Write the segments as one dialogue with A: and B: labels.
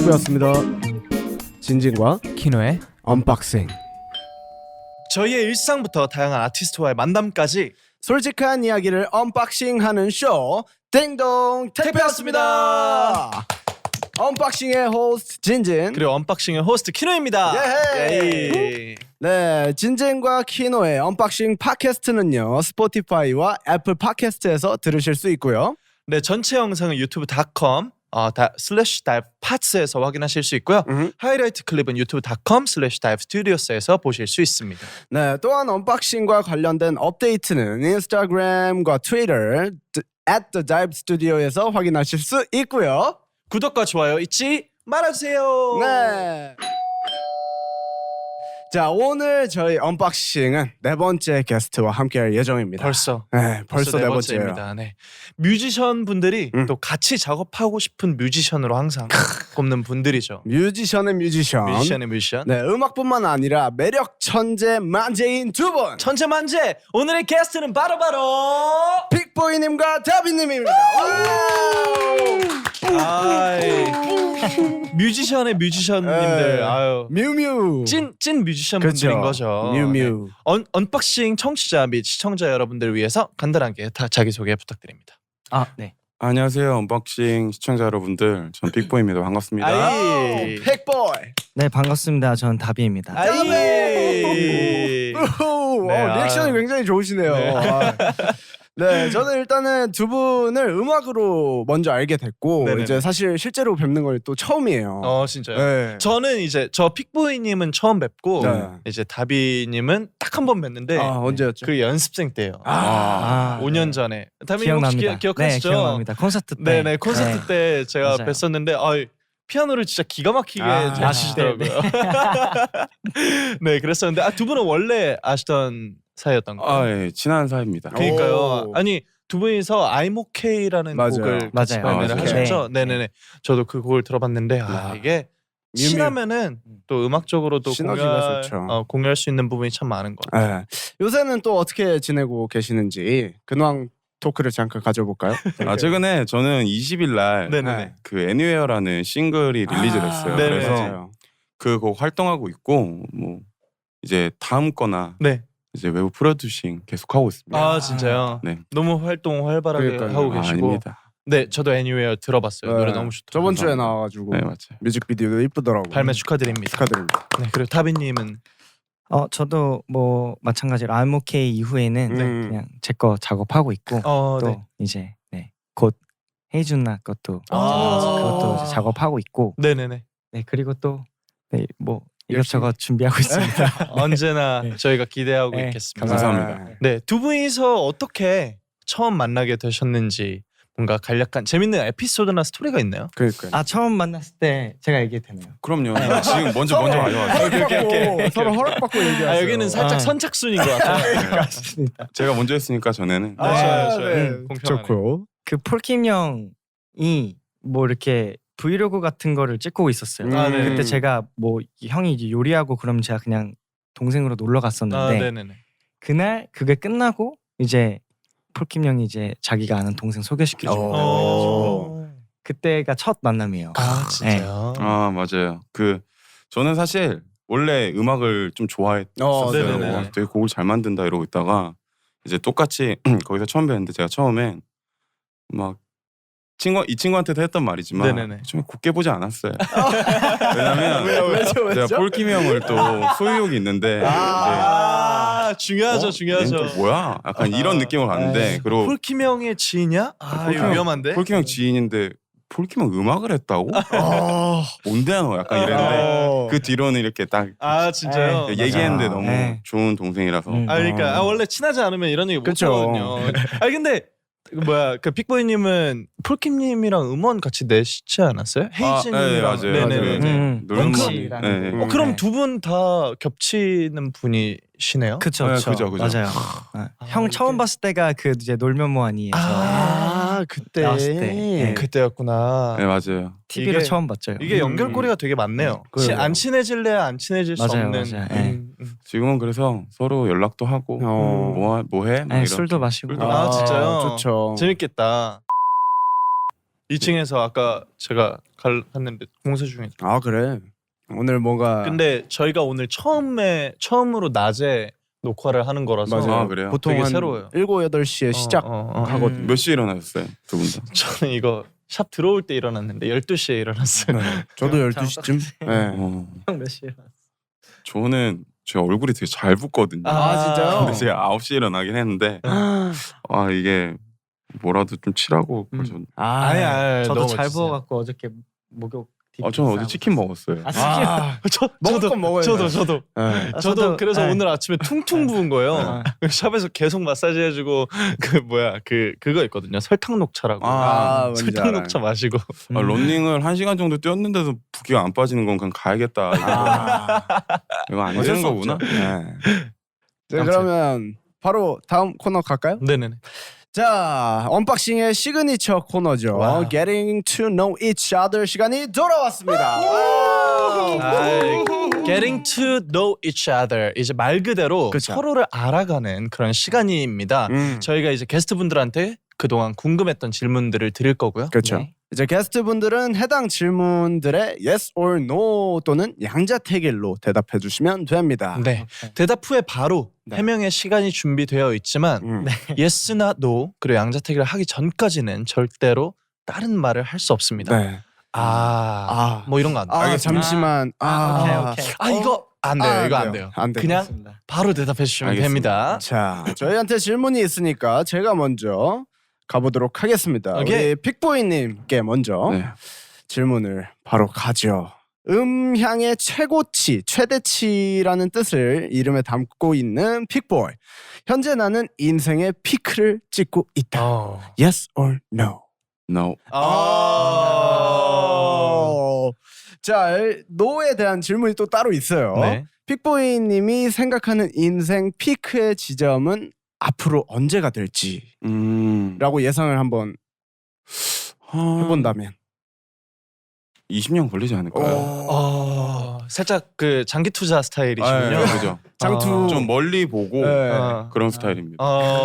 A: 택배였습니다. 진진과
B: 키노의
A: 언박싱.
C: 저희의 일상부터 다양한 아티스트와의 만남까지
A: 솔직한 이야기를 언박싱하는 쇼 띵동 택배였습니다. 언박싱의 호스트 진진,
C: 그리고 언박싱의 호스트 키노입니다.
A: 예헤이. 네, 진진과 키노의 언박싱 팟캐스트는요 스포티파이와 애플 팟캐스트에서 들으실 수 있고요.
C: 네, 전체 영상은 유튜브.com /divepats에서 확인하실 수 있고요. 하이라이트 클립은 유튜브.com/divestudios에서 보실 수 있습니다.
A: 네, 또한 언박싱과 관련된 업데이트는 인스타그램과 트위터 @thedivestudio에서 확인하실 수 있고요.
C: 구독과 좋아요 잊지 말아주세요.
A: 네. 자, 오늘 저희 언박싱은 네 번째 게스트와 함께할 예정입니다.
C: 벌써
A: 네
C: 네
A: 번째예요.
C: 번째입니다. 네. 뮤지션 분들이 또 같이 작업하고 싶은 뮤지션으로 항상 꼽는 분들이죠.
A: 뮤지션의 뮤지션.
C: 뮤지션의 뮤지션.
A: 네, 음악뿐만 아니라 매력 천재 만재인 두 분.
C: 천재만재 오늘의 게스트는 바로바로
A: 픽보이님과 다비님입니다.
C: 뮤지션의 뮤지션님들. 아유.
A: 뮤뮤.
C: 찐 뮤지션
A: 그쵸.
C: 분들인 거죠.
A: 뮤뮤.
C: 네. 언박싱 청취자 및 시청자 여러분들을 위해서 간단하게 다 자기소개 부탁드립니다.
B: 네.
D: 안녕하세요, 언박싱 시청자 여러분들. 전 빅보입니다. 반갑습니다.
C: 아이.
A: 픽보이.
B: 네, 반갑습니다. 저는 다비입니다.
C: 아이.
A: 우후.
C: 네,
A: 리액션이 굉장히 좋으시네요.
C: 네.
A: 네, 저는 일단은 두 분을 음악으로 먼저 알게 됐고
C: 네네네.
A: 이제 사실 실제로 뵙는 걸 또 처음이에요.
C: 진짜요?
A: 네.
C: 저는 이제 저 픽보이님은 처음 뵙고
A: 네.
C: 이제 다비님은 딱 한 번 뵀는데
A: 언제였죠?
C: 그 연습생 때요. 5년 전에. 다비님 혹시
B: 기억납니다.
C: 기억하시죠?
B: 네, 기억납니다. 콘서트 때.
C: 네네, 콘서트 때 제가
B: 맞아요.
C: 뵀었는데 피아노를 진짜 기가 막히게 잘
A: 아,
C: 치시더라고요. 네, 그랬었는데 두 분은 원래 아시던 사이였던 거예요?
D: 예, 친한 사이입니다.
C: 그러니까요.
A: 오.
C: 아니 두 분이서 I'm OK라는
A: 맞아요.
C: 곡을 같이
B: 맞아요.
C: 발매를
D: 맞아요.
C: 하셨죠.
B: 네.
C: 네네네. 저도 그 곡을 들어봤는데 이게
A: 뮤뮤.
C: 친하면은 또 음악적으로도
A: 시너지가 좋죠.
C: 공유할 수 있는 부분이 참 많은 것 같아요.
A: 네. 요새는 또 어떻게 지내고 계시는지 근황 토크를 잠깐 가져볼까요?
D: 최근에 저는 20일 날
C: 네네네.
D: 그 애니웨어라는 싱글이 릴리즈됐어요.
C: 네네.
D: 그래서
A: 맞아요.
D: 그 곡 활동하고 있고 뭐 이제 다음 거나
C: 네.
D: 이제 외부 프로듀싱 계속 하고 있습니다.
C: 진짜요?
D: 네.
C: 너무 활동 활발하게
A: 그러니까요.
C: 하고 계시고.
D: 아닙니다.
C: 네, 저도 애니웨어 들어봤어요. 노래 너무 좋더라고요.
A: 저번 주에 나와가지고
D: 네, 맞아요.
A: 뮤직비디오도 이쁘더라고요.
C: 발매 축하드립니다.
A: 축하드립니다.
C: 네, 그리고 타비님은
B: 저도 뭐 마찬가지로 I'm OK 이후에는 그냥 제 거 작업하고 있고 또
C: 네.
B: 이제 곧 헤이준 누나 것도
C: 아.
B: 그것도 이제 작업하고 있고
C: 네네네.
B: 네, 그리고 또 뭐 이것저것 준비하고 있습니다.
C: 언제나
B: 네.
C: 저희가 기대하고
B: 네,
C: 있겠습니다.
D: 감사합니다.
C: 네, 두 분이서 어떻게 처음 만나게 되셨는지 뭔가 간략한 재밌는 에피소드나 스토리가 있나요?
A: 그러니까요.
B: 처음 만났을 때 제가 얘기해도 되나요?
D: 그럼요. 지금 먼저 가져와서
C: 오케이.
A: 서로 허락받고 얘기하세요.
C: 여기는 살짝
B: 아.
C: 선착순인 것 같아요.
B: 맞습니다.
D: 제가 먼저 했으니까 전에는
C: 좋아요.
A: 네.
C: 공평하네.
A: 좋고요.
B: 그 폴킴 형이 뭐 이렇게 브이로그 같은 거를 찍고 있었어요.
C: 네.
B: 그때 제가 뭐 형이 이제 요리하고 그러면 제가 그냥 동생으로 놀러 갔었는데
C: 네네네.
B: 그날 그게 끝나고 이제 폴킴 형이 이제 자기가 아는 동생 소개시켜주고
C: 어.
B: 그때가 첫 만남이에요.
C: 진짜요?
D: 맞아요. 저는 사실 원래 음악을 좀 좋아했었어요.
C: 네네네.
D: 되게 곡을 잘 만든다 이러고 있다가 이제 똑같이 거기서 처음 뵀는데 제가 처음엔 막 이 친구한테도 했던 말이지만
C: 네네네.
D: 좀 곱게 보지 않았어요. 왜냐면
A: 왜죠?
D: 제가 폴킴 형을 또 소유욕이 있는데
C: 중요하죠, 중요하죠.
D: 얘는 또 뭐야? 약간 이런 느낌을 받는데 그리고
C: 폴킴 형의 지인이야?
D: 폴킴 형-
C: 위험한데?
D: 폴킴 형 지인인데 폴킴 형 음악을 했다고? 뭔데 너? 약간 이랬는데 그 뒤로는 이렇게 딱
C: 진짜요?
D: 얘기했는데
B: 맞아.
D: 너무
B: 네.
D: 좋은 동생이라서
C: 그러니까 원래 친하지 않으면 이런 얘기 못
A: 그쵸.
C: 하거든요. 근데 그 픽보이님은 폴킴님이랑 음원 같이 내시지 않았어요? 헤이즈님이랑.
D: 네, 맞아요.
C: 네네네.
D: 맞아요.
B: 런치.
C: 그럼 두 분 다 겹치는 분이시네요?
B: 그쵸.
D: 그죠.
B: 맞아요. 형 처음 봤을 때가 그 이제 놀면 뭐하니에서
A: 그때.
B: 나왔을 때. 네.
C: 그때였구나.
D: 네, 맞아요.
B: TV로
C: 이게-
B: 처음 봤죠.
C: 이게 연결고리가 되게 많네요.
A: 그래요.
C: 안 친해질래야 안 친해질 수
B: 맞아요,
C: 없는.
B: 맞아요. 네.
D: 지금은 그래서 서로 연락도 하고 뭐해? 뭐
B: 네,
D: 이런.
B: 술도 마시고.
D: 술도
C: 아, 진짜요?
A: 좋죠.
C: 재밌겠다. 2층에서 아까 제가 갔는데 공사 중에.
A: 아 그래. 오늘 뭔가
C: 근데 저희가 오늘 처음으로 낮에 녹화를 하는 거라서
A: 맞아요.
D: 아, 그래요?
A: 보통
C: 되게
A: 한
C: 새로워요.
A: 7, 8시에 시작하거든요.
D: 몇 시에 일어나셨어요? 두 분 다?
C: 저는 이거 샵 들어올 때 일어났는데 12시에 일어났어요.
A: 네. 저도 12시쯤. 네.
B: 형몇 시에?
D: 저는 제 얼굴이 되게 잘 붓거든요.
A: 아, 진짜요?
D: 근데 제가 9시에 일어나긴 했는데 아 이게 뭐라도 좀 치라고 그래서
C: 아니
B: 저도
C: 너무
B: 잘
C: 멋지세요.
B: 부어갖고 어저께 목욕.
D: 저는 어제 치킨 먹었어요.
A: 아, 먹을
C: 저도
A: 건 먹어야
C: 저도
A: 네.
C: 저도 그래서
B: 네.
C: 오늘 아침에 퉁퉁 부은 거예요.
B: 네.
C: 샵에서 계속 마사지 해주고 그거 있거든요. 설탕 녹차라고.
A: 아, 뭔지
C: 설탕
A: 알아요.
C: 녹차 마시고.
D: 아, 런닝을 1시간 정도 뛰었는데도 붓기가 안 빠지는 건 그냥 가야겠다. 이거 안
A: 어쩔
D: 되는
A: 수
D: 거구나.
A: 없죠. 네. 자, 그러면 바로 다음 코너 갈까요?
C: 네네네.
A: 자, 언박싱의 시그니처 코너죠.
C: 와우.
A: Getting to know each other 시간이 돌아왔습니다. 와우.
C: Getting to know each other 이제 말 그대로
A: 그쵸.
C: 서로를 알아가는 그런 시간입니다. 저희가 이제 게스트분들한테 그동안 궁금했던 질문들을 드릴 거고요.
A: 그렇죠.
B: 네.
A: 이제 게스트분들은 해당 질문들의 yes or no 또는 양자택일로 대답해 주시면 됩니다.
C: 네.
B: 오케이.
C: 대답 후에 바로
A: 네.
C: 해명의 시간이 준비되어 있지만 yes나 no 그리고 양자택일을 하기 전까지는 절대로 다른 말을 할 수 없습니다.
A: 네.
C: 뭐 이런 거 안 돼요.
A: 아, 잠시만.
B: 오케이.
C: 이거 안 돼요. 이거 안 돼요.
A: 안 돼요.
C: 그냥
B: 알겠습니다.
C: 바로 대답해 주시면
D: 알겠습니다.
C: 됩니다.
A: 자, 저희한테 질문이 있으니까 제가 먼저 가보도록 하겠습니다.
C: 오케이.
A: 우리 픽보이님께 먼저
D: 네.
A: 질문을 바로 가죠. 음향의 최고치, 최대치라는 뜻을 이름에 담고 있는 픽보이. 현재 나는 인생의 피크를 찍고 있다. Yes or no?
D: No.
A: 자, 노에 대한 질문이 또 따로 있어요.
C: 네.
A: 픽보이님이 생각하는 인생 피크의 지점은 앞으로 언제가 될지라고 예상을 한번 해본다면
D: 20년 걸리지 않을까요?
C: 살짝 그 장기 투자 스타일이시군요.
D: 네, 그죠.
A: 장투
D: 좀 멀리 보고
A: 네.
D: 그런 스타일입니다.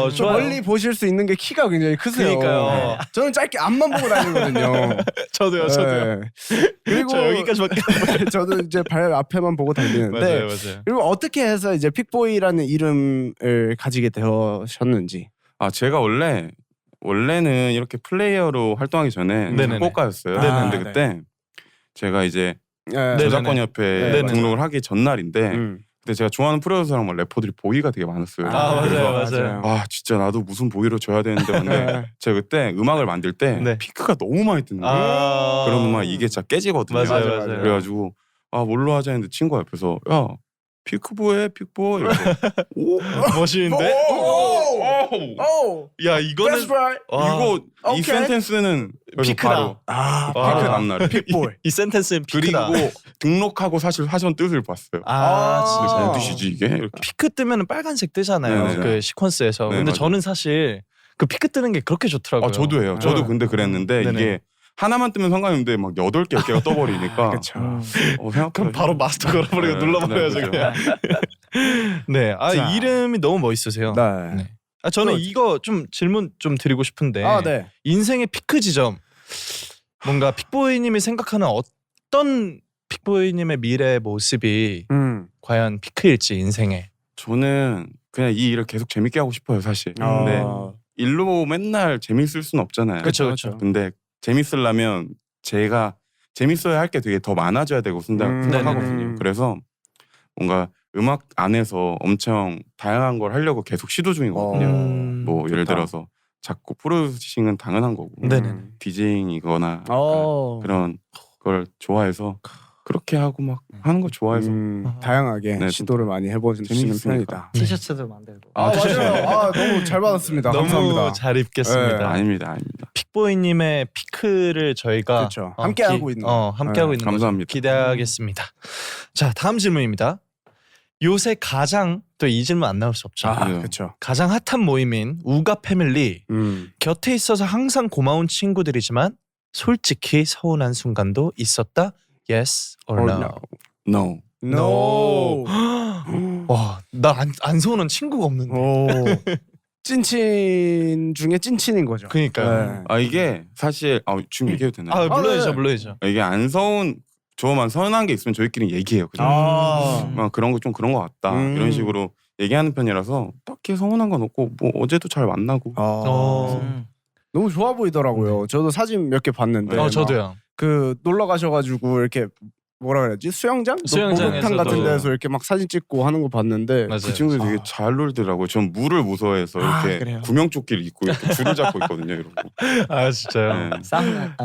A: 좀
C: 좋아요.
A: 멀리 보실 수 있는 게 키가 굉장히 크세요.
C: 그러니까요.
A: 저는 짧게 앞만 보고 다니거든요.
C: 저도요.
A: 네. 그리고
C: 저 여기까지밖에
A: 저도 이제 발 앞에만 보고 다니는데
C: 맞아요.
A: 그리고 어떻게 해서 이제 픽보이라는 이름을 가지게 되셨는지.
D: 아 제가 원래는 이렇게 플레이어로 활동하기 전에
C: 네네네.
D: 작곡가였어요.
A: 네네네.
D: 근데 그때 제가 이제
A: 네.
D: 저작권협회
A: 네네네.
D: 등록을 하기 전날인데 그때 제가 좋아하는 프로듀서랑 막 래퍼들이 보이가 되게 많았어요.
C: 맞아요.
D: 아 진짜 나도 무슨 보이로 줘야 되는데 근데 제가 그때 음악을 만들 때
C: 네.
D: 피크가 너무 많이 뜨는 거예요. 그러면 이게 진짜 깨지거든요.
C: 맞아요.
D: 그래가지고 뭘로 하자 했는데 친구가 옆에서 야 피크보해 픽보 이렇게 오
C: 멋있는데?
A: 오,
C: 야 이거는
A: that's right.
D: 이거 이
A: 오케이.
D: 센텐스는
C: 피크다.
D: 바로 다음날
A: 픽보이.
C: 이 센텐스는 피크다.
D: 그리고 등록하고 사실 화전 뜻을 봤어요.
C: 진짜.
D: 무슨 뜻이지 이게? 이렇게.
C: 피크 뜨면은 빨간색 뜨잖아요.
D: 네네.
C: 그 시퀀스에서.
D: 네,
C: 근데
D: 맞아요.
C: 저는 사실 그 피크 뜨는 게 그렇게 좋더라고요.
D: 저도 해요. 저도
C: 네.
D: 근데 그랬는데
C: 네네.
D: 이게 하나만 뜨면 상관없는데 막 8개, 10개가 떠버리니까
A: 그렇죠.
D: 생각보다
C: 그럼 바로 마스터 걸어버리고
D: 네,
C: 눌러버려야죠
D: 네,
C: 그냥. 네,
A: 자.
C: 이름이 너무 멋있으세요.
A: 네.
C: 네. 저는 이거 좀 질문 좀 드리고 싶은데
A: 네.
C: 인생의 피크 지점 뭔가 픽보이님이 생각하는 어떤 픽보이님의 미래 모습이 과연 피크일지 인생에.
D: 저는 그냥 이 일을 계속 재밌게 하고 싶어요 사실.
A: 아.
D: 근데 일로 맨날 재밌을 순 없잖아요.
C: 그쵸.
D: 근데 재밌으려면 제가 재밌어야 할 게 되게 더 많아져야 되고 생각하거든요.
A: 네네네.
D: 그래서 뭔가 음악 안에서 엄청 다양한 걸 하려고 계속 시도 중이거든요. 뭐 예를
A: 좋다.
D: 들어서 작곡 프로듀싱은 당연한 거고
C: 네네.
D: 디제잉이거나
A: 어.
D: 그런 걸 좋아해서 그렇게 하고 막 하는 거 좋아해서
A: 다양하게
D: 네,
A: 시도를 많이 해보시는
D: 재밌으니까.
A: 편이다.
B: 티셔츠도 만들고.
A: 맞아요. 너무 잘 받았습니다.
C: 너무
A: 감사합니다.
C: 잘 입겠습니다.
A: 네.
D: 아닙니다.
C: 픽보이님의 피크를 저희가
A: 그렇죠. 함께 하고 있는
C: 함께 하고 있는
D: 감사합니다.
C: 거죠. 기대하겠습니다. 자, 다음 질문입니다. 요새 가장 또 이 질문 안 나올 수 없죠.
A: 그렇죠.
C: 가장 핫한 모임인 우가 패밀리. 곁에 있어서 항상 고마운 친구들이지만 솔직히 서운한 순간도 있었다. Yes or no?
D: No.
A: No.
C: 와, 나 안 서운한 친구가 없는데.
A: 오. 찐친 중에 찐친인 거죠.
C: 그러니까요.
A: 네.
D: 이게 사실 지금 얘기해도 되나요?
C: 물론이죠,
A: 네.
C: 물론이죠.
D: 이게 안 서운 저만 서운한 게 있으면 저희끼리 얘기해요. 그죠? 그런 거 좀 그런 거 같다 이런 식으로 얘기하는 편이라서 딱히 서운한 건 없고 뭐 어제도 잘 만나고.
A: 너무 좋아 보이더라고요. 저도 사진 몇 개 봤는데
C: 저도요.
A: 그 놀러 가셔가지고 이렇게 뭐라 그래야지 수영장?
C: 수영장에서도.
A: 목욕탕 같은 데서 이렇게 막 사진 찍고 하는 거 봤는데
C: 맞아요.
D: 그 친구들 되게 잘 놀더라고요. 전 물을 무서워해서 이렇게
A: 그래요?
D: 구명조끼를 입고 이렇게 줄을 잡고 있거든요. 이러고.
C: 진짜요?
D: 네.
B: 사우나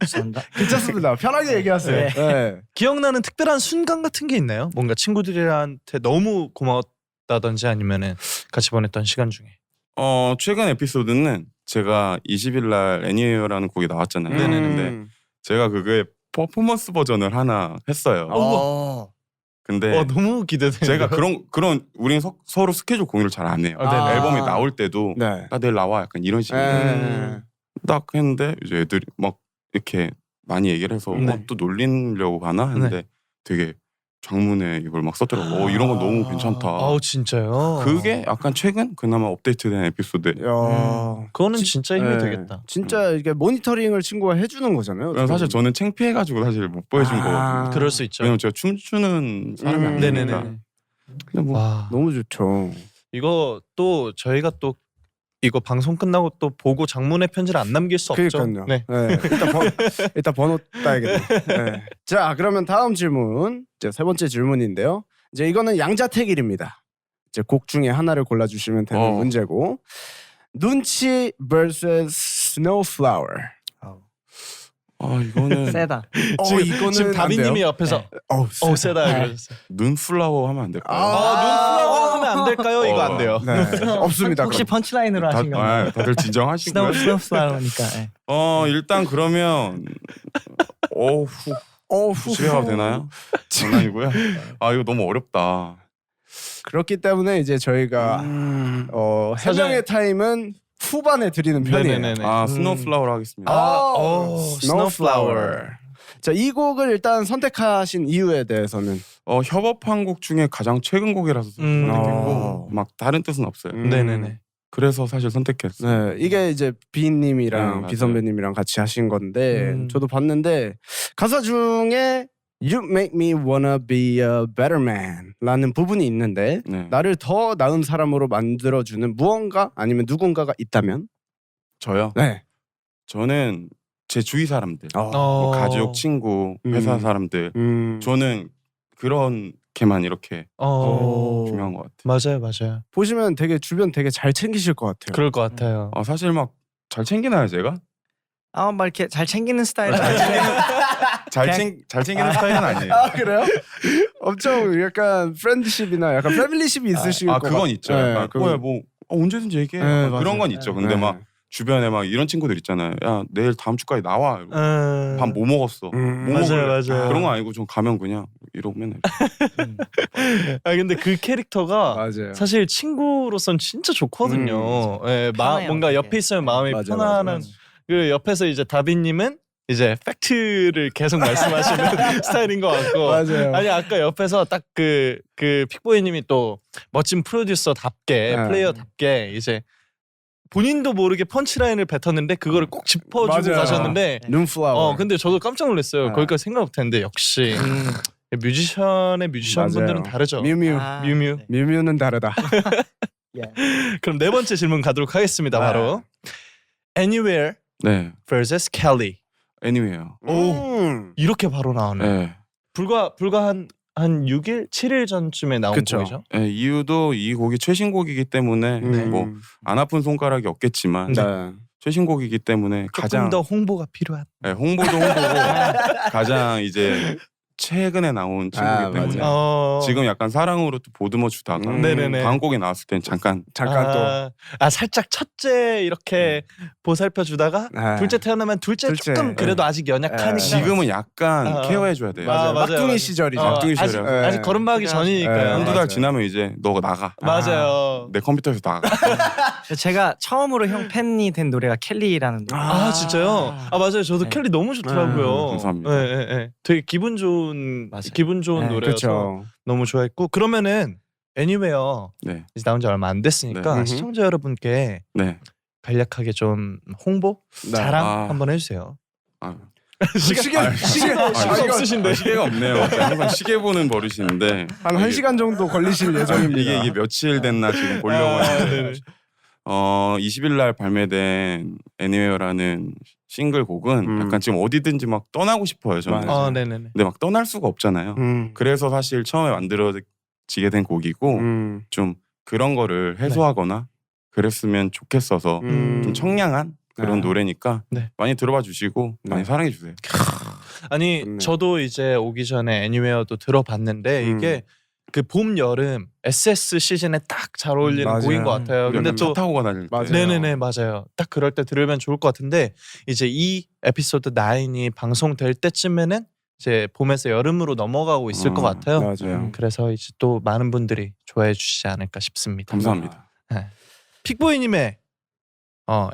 B: 죄송합니다.
A: 괜찮습니다. 편하게 얘기하세요.
B: 네.
A: 네.
C: 기억나는 특별한 순간 같은 게 있나요? 뭔가 친구들한테 너무 고마웠다든지 아니면은 같이 보냈던 시간 중에.
D: 최근 에피소드는 제가 20일 날 애니웨어라는 곡이 나왔잖아요. 근데 제가 그거의 퍼포먼스 버전을 하나 했어요. 근데
C: 너무 기대돼요.
D: 제가 그런 우리는 서로 스케줄 공유를 잘 안 해요.
A: 아.
D: 앨범이 나올 때도
A: 네.
D: 나 내일 나와 약간 이런 식으로 딱 했는데 이제 애들이 막 이렇게 많이 얘기를 해서
C: 네.
D: 또 놀리려고 가나 했는데 되게 장문에 이걸 막 썼더라고. 이런 건 너무 괜찮다.
C: 진짜요?
D: 그게 약간 최근 그나마 업데이트된 에피소드.
C: 그거는 진짜 힘이
A: 네.
C: 되겠다.
A: 진짜 이게 모니터링을 친구가 해주는 거잖아요.
D: 사실 저는 창피해가지고 사실 못 보여준 거거든요.
C: 그럴 수 있죠.
D: 왜냐면 제가 춤추는 사람이 아니니까.
C: 네네네.
D: 근데 뭐
C: 와,
A: 너무 좋죠.
C: 이거 또 저희가 또 이거 방송 끝나고 또 보고 장문의 편지를 안 남길 수 없죠.
A: 그러니까요.
C: 네.
A: 네. 일단 번호 따야겠네. 네. 자, 그러면 다음 질문. 이제 세 번째 질문인데요. 이제 이거는 양자택일입니다. 이제 곡 중에 하나를 골라주시면 되는 문제고. 눈치 vs Snowflower.
D: 이거는
B: 세다.
A: 이거는
C: 지금
A: 안
C: 다비님이
A: 돼요?
C: 옆에서
A: 세다.
C: 세다 이러셨어요.
D: 눈플라워 하면 안 될까요?
C: 눈플라워 하면 안 될까요? 이거 안 돼요.
A: 네. 없습니다.
B: 혹시 펀치라인으로 하신 건가요?
D: 다들 진정하시고요.
B: 스노우플라워니까.
D: 일단 그러면 집에 가도 되나요? 장난이고요. 이거 너무 어렵다.
A: 그렇기 때문에 이제 저희가 해명의 타임은 후반에 드리는 편이에요.
C: 네네네.
D: 스노우플라워로 하겠습니다.
A: Snowflower. 자, 이 곡을 일단 선택하신 이유에 대해서는
D: 협업한 곡 중에 가장 최근 곡이라서 선택했고 막 다른 뜻은 없어요.
C: 네네네.
D: 그래서 사실 선택했어요.
A: 네, 이게 이제 비님이랑
D: 맞아요.
A: 비 선배님이랑 같이 하신 건데 저도 봤는데 가사 중에 You make me wanna be a better man 라는 부분이 있는데
D: 네.
A: 나를 더 나은 사람으로 만들어주는 무언가 아니면 누군가가 있다면?
D: 저요?
A: 네.
D: 저는 제 주위 사람들, 뭐 가족, 친구, 회사 사람들. 저는 그런 게만 이렇게 중요한 것 같아요.
C: 맞아요.
A: 보시면 되게 주변 되게 잘 챙기실 것 같아요.
C: 그럴 것 같아요.
D: 사실 막 잘 챙기나요 제가?
B: 막 이렇게 잘 챙기는 스타일.
D: 잘 챙기는 스타일은 아니에요.
A: 그래요? 엄청 약간 프렌드십이나 약간 패밀리십이 있으실 것 같아요.
D: 그건 있죠. 약간 뭐 언제든지 얘기해.
A: 네,
D: 약간 그런 건 있죠. 근데 막 주변에 막 이런 친구들 있잖아요. 야 내일 다음 주까지 나와. 밥 뭐 먹었어? 뭐 먹을래?
C: 맞아요.
D: 그런 거 아니고 좀 가면 그냥 이러고 맨날.
C: 근데 그 캐릭터가
A: 맞아요.
C: 사실 친구로선 진짜 좋거든요.
B: 편해요,
C: 뭔가
B: 되게.
C: 옆에 있으면 마음이
A: 맞아요,
C: 편안한.
A: 맞아요.
C: 그 옆에서 이제 다비님은 이제 팩트를 계속 말씀하시는 스타일인 것 같고.
A: 맞아요.
C: 아니 아까 옆에서 딱 그 픽보이님이 또 멋진 프로듀서답게 플레이어답게 이제 본인도 모르게 펀치라인을 뱉었는데 그거를 꼭 짚어주고
A: 맞아요.
C: 가셨는데.
A: 눈플라워.
C: 근데 저도 깜짝 놀랐어요. 거기까지 생각 못했는데 역시 뮤지션 분들은 다르죠.
A: 뮤뮤.
C: 뮤뮤.
A: 뮤뮤는 다르다.
C: 그럼 네 번째 질문 가도록 하겠습니다. 바로 Anywhere
D: 네.
C: vs Kelly.
D: Anyway요.
C: 이렇게 바로 나오네.
D: 네.
C: 불과 한 6일, 7일 전쯤에 나온
A: 그쵸.
C: 곡이죠.
D: 네, 이유도 이 곡이 최신곡이기 때문에 뭐 안 아픈 손가락이 없겠지만
A: 네.
D: 최신곡이기 때문에
C: 조금
D: 가장
C: 더 홍보가 필요한.
D: 네, 홍보고 가장 이제 최근에 나온 친구이기 때문에
A: 맞아요.
D: 지금 약간 사랑으로 또 보듬어 주다가
C: 네네네.
D: 다음 곡이 나왔을 땐 잠깐
C: 살짝 첫째 이렇게 보살펴 주다가 둘째 태어나면 둘째 조금 그래도 아직 연약하니까
D: 지금은 약간 케어해 줘야 돼요.
A: 맞아요.
C: 맞아요.
A: 막둥이 시절이죠.
D: 막둥이
C: 아직,
D: 시절이라서.
C: 아직 걸음마기 전이니까요.
D: 한두
A: 맞아요.
D: 달 지나면 이제 너가 나가.
C: 맞아요.
D: 내 컴퓨터에서 나가.
B: 제가 처음으로 형 팬이 된 노래가 켈리라는 노래.
C: 진짜요? 맞아요. 저도
B: 네.
C: 켈리 너무 좋더라고요.
D: 감사합니다.
C: 네. 되게 기분 좋은
B: 맞아요.
C: 노래여서
A: 그렇죠.
C: 너무 좋아했고 그러면은 애니웨어
D: 네.
C: 이제 나온 지 얼마 안 됐으니까
A: 네.
C: 시청자 여러분께
D: 네.
C: 간략하게 좀 홍보
A: 네.
C: 자랑
D: 아.
C: 한번 해주세요.
D: 아,
A: 시계가
C: 없으신데.
D: 시계가 없네요. 제가 항상 시계 보는 버릇인데
A: 한 1시간 정도 걸리실 예정입니다.
D: 이게 며칠 됐나 지금 보려고 하는데 20일 날 발매된 애니웨어라는 싱글곡은 약간 지금 어디든지 막 떠나고 싶어요. 저는.
A: 맞아요.
C: 네네네.
D: 근데 막 떠날 수가 없잖아요. 그래서 사실 처음에 만들어지게 된 곡이고 좀 그런 거를 해소하거나 그랬으면 좋겠어서 좀 청량한 그런
A: 네.
D: 노래니까
C: 네.
D: 많이 들어봐 주시고 많이
A: 네.
D: 사랑해 주세요.
C: 아니
A: 좋네요.
C: 저도 이제 오기 전에 애니웨어도 들어봤는데 이게 그 봄 여름 SS 시즌에 딱 잘 어울리는
A: 맞아요.
C: 곡인 것 같아요. 근데
D: 약간 차
C: 또
D: 타고 다닐 때.
A: 맞아요.
C: 네네네 맞아요. 딱 그럴 때 들으면 좋을 것 같은데 이제 이 에피소드 9이 방송될 때쯤에는 이제 봄에서 여름으로 넘어가고 있을 것 같아요.
A: 맞아요.
C: 그래서 이제 또 많은 분들이 좋아해 주시지 않을까 싶습니다.
D: 감사합니다.
C: 픽보이님의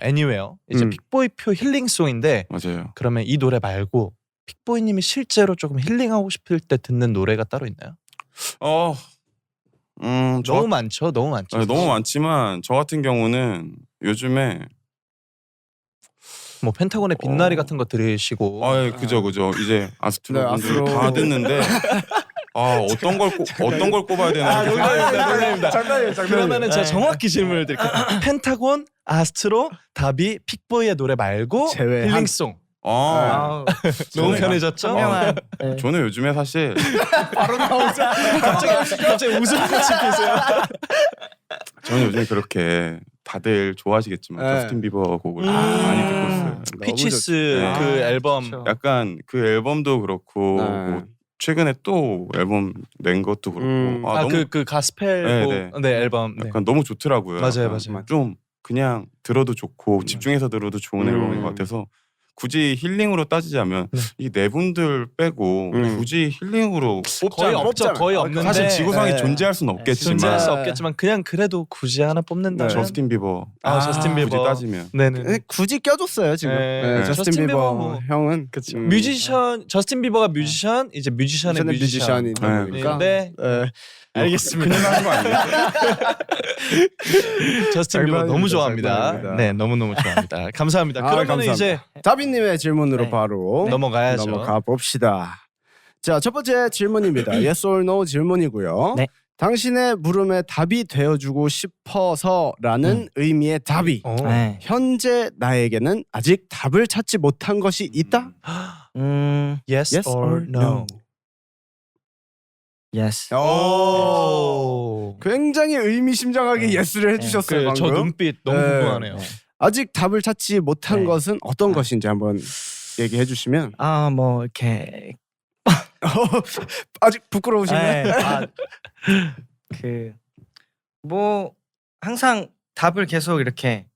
C: 애니웨어 이제
A: 음.
C: 픽보이표 힐링송인데
D: 맞아요.
C: 그러면 이 노래 말고 픽보이님이 실제로 조금 힐링하고 싶을 때 듣는 노래가 따로 있나요? 너무 많죠, 너무 많죠.
D: 너무 많지만 저 같은 경우는 요즘에
C: 뭐 펜타곤의 빛나리 같은 거 들으시고
D: 그죠 이제 아스트로
A: 네,
D: 분들
A: 아스트로.
D: 다 듣는데 어떤 걸 꼽아야 되나
C: 농담입니다.
A: 장난이에요.
C: 그러면은 제가
B: 네.
C: 정확히 질문을 드릴게요. 펜타곤, 아스트로, 다비, 픽보이의 노래 말고
A: 제외한.
C: 힐링송.
A: 아,
C: 너무
D: 저는-
C: 편해졌죠?
B: 현명한. 네.
D: 저는 요즘에 사실
C: 갑자기 웃음꽃이 피세요.
D: 저는 요즘에 그렇게 다들 좋아하시겠지만
A: 네.
D: 저스틴 비버 곡을 많이 듣고 있어요.
C: 피치스
D: 좋죠.
C: 그
B: 아,
C: 앨범.
B: 그쵸.
D: 약간 그 앨범도 그렇고
A: 네.
D: 뭐 최근에 또 앨범 낸 것도 그렇고 너무
C: 그 가스펠
D: 네,
C: 곡, 네 앨범. 네.
D: 약간 너무 좋더라고요.
C: 맞아요,
D: 약간
C: 맞아요.
D: 좀 그냥 들어도 좋고 집중해서 들어도 좋은 앨범인 것 같아서 굳이 힐링으로 따지자면
C: 네.
D: 이 네 분들 빼고 굳이 힐링으로
C: 거의
D: 뽑자면
C: 없죠, 거의
A: 아,
C: 없는데
D: 사실 지구상에
A: 네.
D: 존재할 수는 없겠지만
C: 존재할 수
A: 네.
C: 없겠지만 그냥 그래도 굳이 하나 뽑는다면
D: 저스틴 비버
C: 저스틴 비버
D: 굳이 따지면
C: 네네.
A: 굳이 껴줬어요 지금.
C: 네.
A: 네,
C: 저스틴
A: 저스틴 비버
C: 비버 뭐-
A: 형은
C: 그쵸. 뮤지션 저스틴 비버가 뮤지션 이제 뮤지션의 뮤지션.
A: 뮤지션이다
D: 네.
A: 보니까.
C: 네.
A: 네.
C: 알겠습니다.
D: 큰일 나는 거 아니에요?
C: 저스틴 비버 너무 좋아합니다.
A: 장난입니다.
C: 네, 너무 좋아합니다. 감사합니다.
A: 아,
C: 그러면
A: 감사합니다.
C: 이제
A: 다비님의 질문으로
B: 네.
A: 바로
C: 넘어가야죠.
A: 넘어가 봅시다. 자, 첫 번째 질문입니다. Yes or No 질문이고요.
B: 네.
A: 당신의 물음에 답이 되어주고 싶어서라는 의미의 답이
C: 어.
B: 네.
A: 현재 나에게는 아직 답을 찾지 못한 것이 있다?
C: Yes, or no.
B: Yes.
C: 오.
A: 굉장히 의미심장하게
B: 네.
A: 예스를 해주셨어요.
C: 저
A: 방금.
C: 눈빛 너무
A: 네.
C: 궁금하네요.
A: 아직 답을 찾지 못한
B: 네.
A: 것은 어떤 것인지 한번 얘기해 주시면.
B: 뭐 이렇게
A: 아직 부끄러우신가요?
B: 네. 뭐 항상 답을 계속 이렇게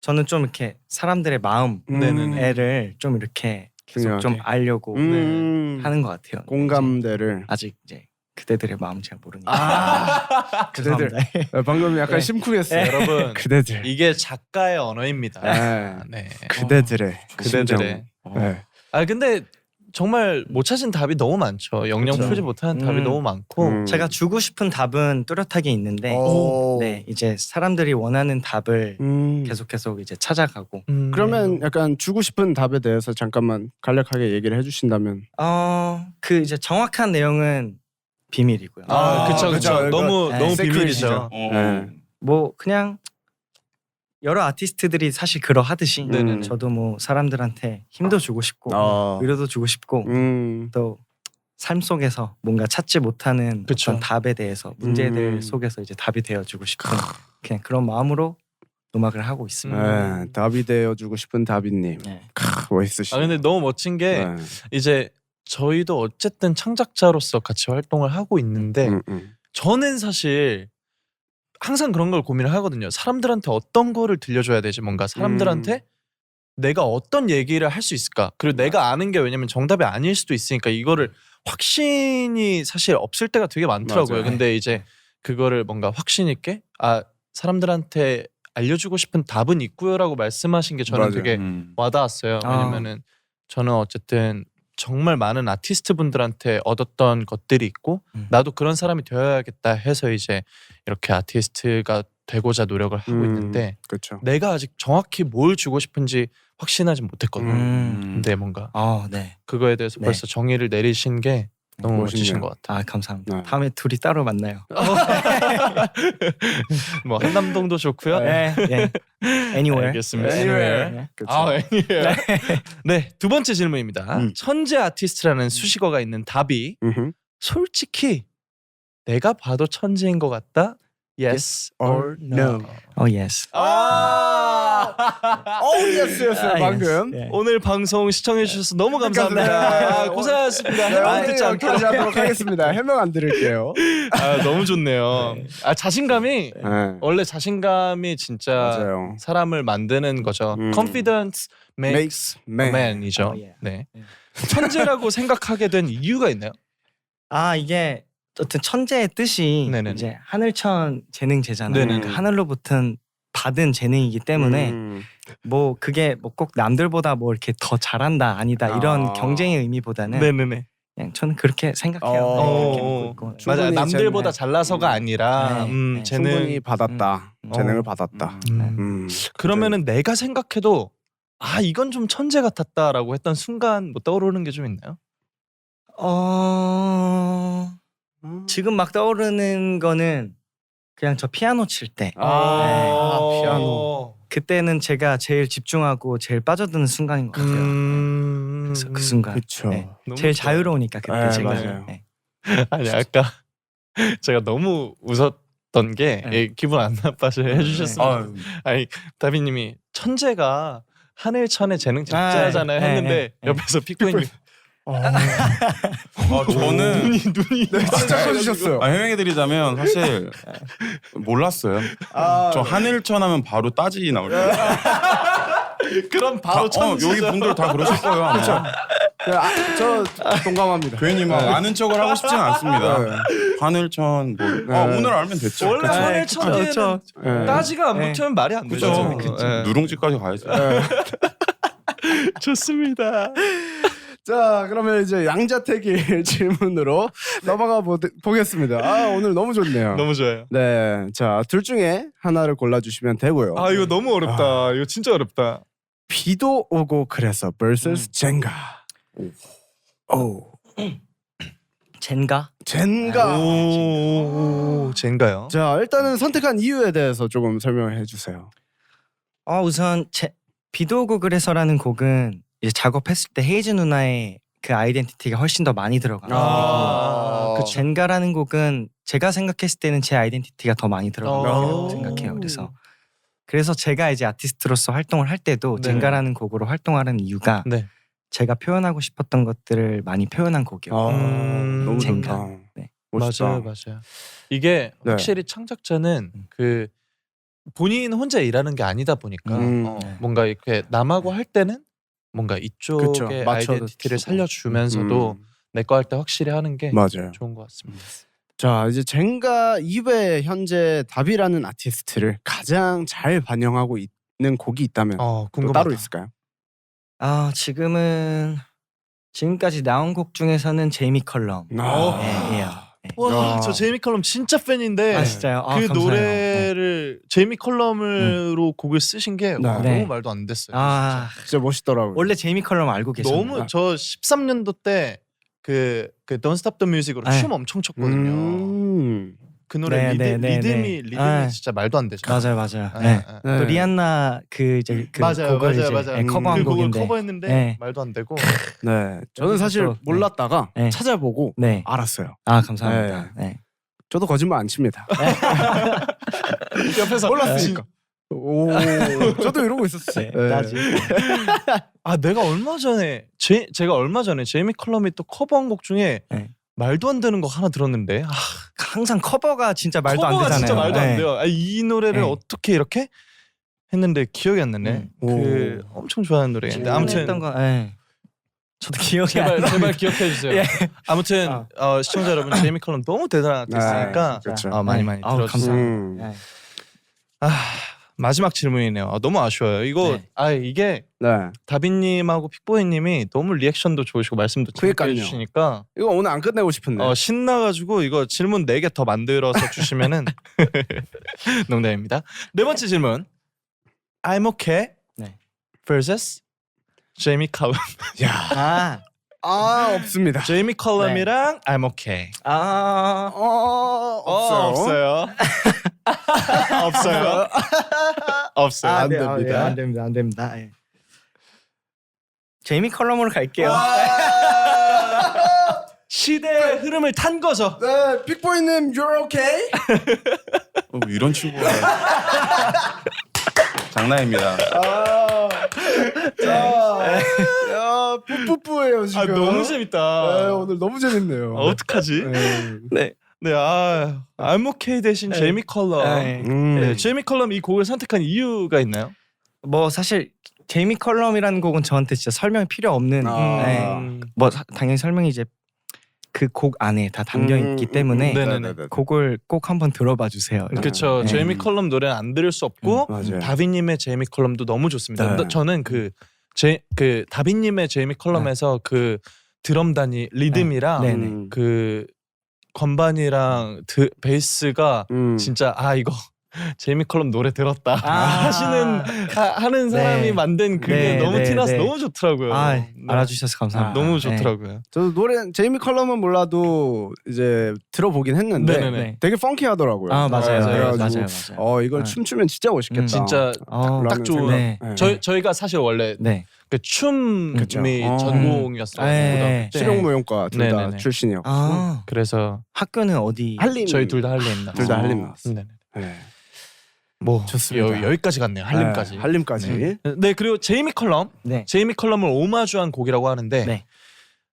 B: 저는 좀 이렇게 사람들의 마음
C: 네네네.
B: 애를 좀 이렇게 계속 좀
A: 중요하게.
B: 알려고 하는 것 같아요. 이제
A: 공감대를.
B: 아직 이제 그대들의 마음 잘 모르니까.
A: 그대들.
B: 죄송합니다.
A: 방금 약간
B: 네.
A: 심쿵했어요.
C: 여러분
A: 그대들.
C: 이게 작가의 언어입니다.
A: 네.
C: 네.
A: 그대들의
C: 그대들의.
A: 네.
C: 근데 정말 못 찾은 답이 너무 많죠. 영영
B: 그쵸.
C: 풀지 못하는 답이 너무 많고.
B: 제가 주고 싶은 답은 뚜렷하게 있는데
A: 오.
B: 네 이제 사람들이 원하는 답을 계속 이제 찾아가고
A: 그러면 약간 주고 싶은 답에 대해서 잠깐만 간략하게 얘기를 해주신다면.
B: 그 이제 정확한 내용은 비밀이고요.
C: 그쵸.
A: 그쵸.
C: 너무
B: 네.
C: 너무
A: 세크릿이죠.
C: 비밀이죠.
A: 네.
B: 뭐 그냥 여러 아티스트들이 사실 그러하듯이
C: 네네네.
B: 저도 뭐 사람들한테 힘도 주고 싶고 위로도 주고 싶고 또 삶 속에서 뭔가 찾지 못하는
C: 그쵸.
B: 어떤 답에 대해서 문제들 속에서 이제 답이 되어주고 싶은 그냥 그런 마음으로 음악을 하고 있습니다.
A: 네, 답이 되어주고 싶은 다비님.
B: 네.
A: 멋있으시네.
C: 근데 너무 멋진 게
A: 네.
C: 이제 저희도 어쨌든 창작자로서 같이 활동을 하고 있는데 저는 사실 항상 그런 걸 고민을 하거든요. 사람들한테 어떤 거를 들려줘야 되지? 뭔가 사람들한테 내가 어떤 얘기를 할 수 있을까? 그리고 내가 아는 게 왜냐면 정답이 아닐 수도 있으니까 이거를 확신이 사실 없을 때가 되게 많더라고요.
A: 맞아요.
C: 근데 이제 그거를 뭔가 확신 있게 사람들한테 알려주고 싶은 답은 있고요라고 말씀하신 게 저는
A: 맞아요.
C: 되게 와닿았어요. 왜냐면은 저는 어쨌든 정말 많은 아티스트 분들한테 얻었던 것들이 있고 나도 그런 사람이 되어야겠다 해서 이제 이렇게 아티스트가 되고자 노력을 하고 있는데
A: 그렇죠.
C: 내가 아직 정확히 뭘 주고 싶은지 확신하지 못했거든요. 근데 뭔가
B: 네.
C: 그거에 대해서
B: 네.
C: 벌써 정의를 내리신 게 너무 멋지신 것 같아요.
B: 아 감사합니다.
A: 네.
B: 다음에 둘이 따로 만나요.
C: 뭐 한남동도 좋고요.
B: 네. Anywhere.
C: 알겠습니다.
A: Anywhere.
B: 네.
A: 그렇죠.
C: Anywhere. 네, 두 번째 질문입니다. 천재 아티스트라는 수식어가 있는 답이
A: 음흠.
C: 솔직히 내가 봐도 천재인 것 같다. Yes or no.
B: Oh yes.
A: 예스였어요 방금.
B: yes.
C: 오늘 방송 시청해 주셔서 너무 감사합니다.
A: 네.
C: 고생하셨습니다.
A: 네,
C: 해명
A: 오늘
C: 듣지 않게.
A: 여기까지 하도록 하겠습니다. 해명 안 드릴게요.
C: 너무 좋네요. 자신감이
A: 네.
C: 원래 자신감이 진짜
A: 맞아요.
C: 사람을 만드는 거죠. Confidence makes
A: Makes
C: a
A: man.
C: man이죠.
B: Oh, yeah.
C: 네. 천재라고 생각하게 된 이유가 있나요?
B: 이게 어떤 천재의 뜻이
C: 네네네.
B: 이제 하늘천 재능제잖아요.
C: 네네네.
B: 그러니까 하늘로부터 받은 재능이기 때문에 뭐 그게 뭐 꼭 남들보다 뭐 이렇게 더 잘한다 아니다 이런 경쟁의 의미보다는
C: 네네네.
B: 그냥 저는 그렇게 생각해요.
A: 어.
B: 네, 그렇게 믿고 있고.
C: 맞아.
A: 충분히
C: 남들보다
B: 재능.
C: 잘나서가 아니라
B: 네.
A: 충분히 받았다. 재능을
C: 어.
A: 받았다.
C: 음. 그러면은 내가 생각해도 이건 좀 천재 같았다라고 했던 순간 뭐 떠오르는 게 좀 있나요?
B: 지금 막 떠오르는 거는 그냥 저 피아노 칠 때
A: 피아노.
B: 그때는 제가 제일 집중하고 제일 빠져드는 순간인 것 같아요. 그래서 그 순간
A: 그렇죠.
B: 네.
C: 너무
B: 제일
C: 좋아요.
B: 자유로우니까 그때
A: 네,
B: 제가
A: 맞아요.
B: 네.
C: 아니 아까 제가 너무 웃었던 게
B: 네.
C: 기분 안 나빠서 해주셨습니다.
D: 아유,
C: 아니 다비님이 천재가 하늘천의 재능 작자잖아요
B: 네,
C: 했는데
B: 네, 네.
C: 옆에서 픽보이님
D: 저는
C: 눈이
A: 진짜 커지셨어요.
D: 해명해드리자면 사실 몰랐어요. 저 하늘천 하면 바로 따지 나올 거예요.
C: 그럼 바로 천재.
D: 여기 분들 다 그러실 거예요. 아마.
A: 저 동감합니다.
D: 괜히 막 아는 척을 하고 싶지는 않습니다.
A: 네.
D: 하늘천 뭐 오늘 알면 됐죠.
C: 원래
D: 그쵸?
C: 하늘천에는
A: 네.
C: 따지가 안
B: 네.
C: 붙으면 말이 안 되죠.
D: 그죠.
C: 네.
D: 누룽지까지 가야죠.
C: 좋습니다.
A: 자, 그러면 이제 양자택일 질문으로 넘어가 보겠습니다. 오늘 너무 좋네요.
C: 너무 좋아요.
A: 네, 자, 둘 중에 하나를 골라주시면 되고요.
C: 이거 너무 어렵다. 이거 진짜 어렵다.
A: 비도 오고 그래서 vs 젠가. 오,
B: 젠가?
A: 젠가.
C: 오, 젠가요?
A: 자, 일단은 선택한 이유에 대해서 조금 설명해 주세요.
B: 우선 비도 오고 그래서라는 곡은 이제 작업했을 때 헤이즈 누나의 그 아이덴티티가 훨씬 더 많이 들어가요.
C: 그쵸.
B: 젠가라는 곡은 제가 생각했을 때는 제 아이덴티티가 더 많이 들어간다고 생각해요. 그래서 제가 이제 아티스트로서 활동을 할 때도
C: 네.
B: 젠가라는 곡으로 활동하는 이유가
C: 네.
B: 제가 표현하고 싶었던 것들을 많이 표현한 곡이에요.
A: 너무
B: 젠가.
A: 좋다.
B: 네.
A: 멋있다.
C: 맞아요. 이게
A: 네.
C: 확실히 창작자는 그 본인 혼자 일하는 게 아니다 보니까
A: 네.
C: 뭔가 이렇게 남하고 할 때는 뭔가 이쪽의
A: 그쵸. 맞춰서
C: 아이덴티티를
A: 주고.
C: 살려주면서도 내 거 할 때 확실히 하는 게
A: 맞아요.
C: 좋은 것 같습니다.
A: 자, 이제 젠가 이외에 현재 답이라는 아티스트를 가장 잘 반영하고 있는 곡이 있다면 또
C: 궁금하다.
A: 따로 있을까요?
B: 지금까지 나온 곡 중에서는 제이미 컬럼. 예요.
C: 와,
A: 야.
C: 저 제이미 컬럼 진짜 팬인데
B: 진짜요?
C: 그
B: 감사해요.
C: 노래를 제이미 컬럼으로 곡을 쓰신 게 와,
A: 네.
C: 너무 말도 안 됐어요.
A: 진짜 멋있더라고요.
B: 원래 제이미 컬럼 알고 계셨나요?
C: 너무 저 13년도 때 그 Don't Stop the Music으로
B: 네.
C: 춤 엄청 췄거든요. 그 노래 리듬이 진짜 말도 안 되죠.
B: 맞아요.
C: 네.
B: 또 리안나 그 곡을 이제 커버한
C: 그 곡을
B: 곡인데.
C: 커버했는데
B: 네.
C: 말도 안 되고.
A: 네, 저는 사실
B: 또,
A: 몰랐다가
B: 네.
A: 찾아보고
B: 네.
A: 알았어요.
B: 감사합니다. 네.
A: 저도 거짓말 안 칩니다.
C: 옆에서
A: 몰랐으니까. 오, 저도 이러고 있었어요. 네.
B: 나지.
C: 내가 얼마 전에 제가 얼마 전에 제이미 컬럼이 또 커버한 곡 중에
B: 네.
C: 말도 안 되는 거 하나 들었는데
B: 항상 커버가 진짜 말도 안
C: 커버가
B: 되잖아요.
C: 진짜 말도 안
B: 네.
C: 돼요. 이 노래를
B: 네.
C: 어떻게 이렇게 했는데 기억이 안 나네. 그 엄청 좋아하는 노래인데 아무튼
B: 했던 거. 저도 기억이 안
C: 제발
B: 나.
C: 제발 기억해 주세요.
B: 예.
C: 아무튼 시청자 여러분 제이미 컬럼 너무 대단한 아티스트니까
A: 그렇죠.
C: 많이 들어주세요.
B: 감사합니다.
A: 음.
B: 네.
C: 마지막 질문이네요. 너무 아쉬워요. 이거
B: 네.
C: 이게
A: 네.
C: 다빈님하고 픽보이님이 너무 리액션도 좋으시고 말씀도 재밌게
A: 그러니까요.
C: 해주시니까
A: 이거 오늘 안 끝내고 싶은데.
C: 신나가지고 이거 질문 4개 더 만들어서 주시면은 농담입니다. 네 번째 질문. I'm okay
B: 네.
C: vs 제이미 컬럼.
A: 야.
B: 아,
A: 없습니다.
C: 제이미 컬럼이랑 I'm okay.
A: 없어요.
C: 없어요. 없어요.
A: 안
B: 네,
A: 됩니다.
B: 안 됩니다. 안 됩니다. 예. 제이미 컬럼으로 갈게요.
C: 시대의 흐름을 탄 거죠.
A: 네, 픽보이님, you're okay?
D: 이런 친구가 장난입니다.
A: 야, 뿌뿌뿌예요 지금.
C: 너무 재밌다.
A: 네, 오늘 너무 재밌네요.
C: 어떡하지?
A: 네.
C: 네, I'm okay 대신 제이미 컬럼.
B: 네.
C: 네, 제이미 컬럼 이 곡을 선택한 이유가 있나요?
B: 뭐 사실 제이미 컬럼이라는 곡은 저한테 진짜 설명이 필요 없는 네. 뭐 당연히 설명이 이제 그 곡 안에 다 담겨 있기 때문에
C: 네네네.
B: 곡을 꼭 한번 들어봐 주세요.
C: 그렇죠.
B: 네.
C: 제이미 컬럼 노래는 안 들을 수 없고
A: 맞아요.
C: 다빈님의 제이미 컬럼도 너무 좋습니다.
A: 네.
C: 저는 그 다빈님의 제이미 컬럼에서 그 드럼 단위 리듬이랑
B: 네. 네네.
C: 그 건반이랑 베이스가 진짜 이거 제이미 컬럼 노래 들었다 하는 사람이
B: 네.
C: 만든 그게
B: 네,
C: 너무
B: 네,
C: 티나서
B: 네.
C: 너무 좋더라고요. 네.
B: 알아주셔서 감사합니다.
C: 너무
B: 네.
C: 좋더라고요.
A: 저도 노래 제이미 컬럼은 몰라도 이제 들어보긴 했는데
C: 네네네.
A: 되게 펑키하더라고요.
B: 맞아요.
A: 그래가지고
B: 맞아요.
A: 이걸
B: 네.
A: 춤추면 진짜 멋있겠다.
C: 진짜 딱 좋은.
B: 네.
C: 저희가 사실 원래
B: 네.
C: 그 춤이
A: 그쵸.
C: 전공이었어요.
B: 네.
A: 실용무용과 둘 다
C: 네네네.
A: 출신이었고
C: 그래서
B: 학교는 어디?
A: 한림
C: 저희 둘 다 한림
A: 둘 다 한림 나왔어요.
C: 네네.
A: 네.
C: 뭐
A: 좋습니다.
C: 여기까지 갔네요. 한림까지.
A: 네, 한림까지.
C: 네, 그리고 제이미 컬럼.
B: 네.
C: 제이미 컬럼을 오마주한 곡이라고 하는데
B: 네.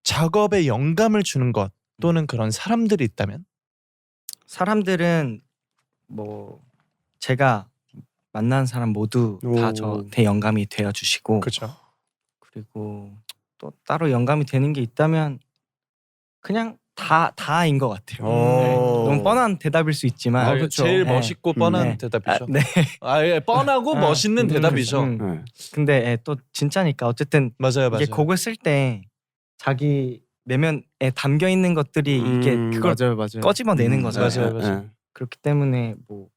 C: 작업에 영감을 주는 것 또는 그런 사람들이 있다면
B: 사람들은 뭐 제가 만난 사람 모두 다
A: 오.
B: 저한테 영감이 되어 주시고
C: 그렇죠.
B: 그리고 또 따로 영감이 되는 게 있다면 그냥 다인 것 같아요. 너무 뻔한 대답일 수 있지만
A: 그쵸.
C: 제일
B: 네.
C: 멋있고 뻔한
B: 네.
C: 대답이죠.
B: 네.
C: 뻔하고 멋있는 대답이죠.
A: 네.
B: 근데 또 진짜니까 어쨌든
C: 맞아요.
B: 이게 곡을 쓸 때 자기 내면에 담겨 있는 것들이 이게 그걸
A: 맞아요.
B: 꺼집어내는 거잖아요.
C: 맞아요.
B: 그렇기 때문에 뭐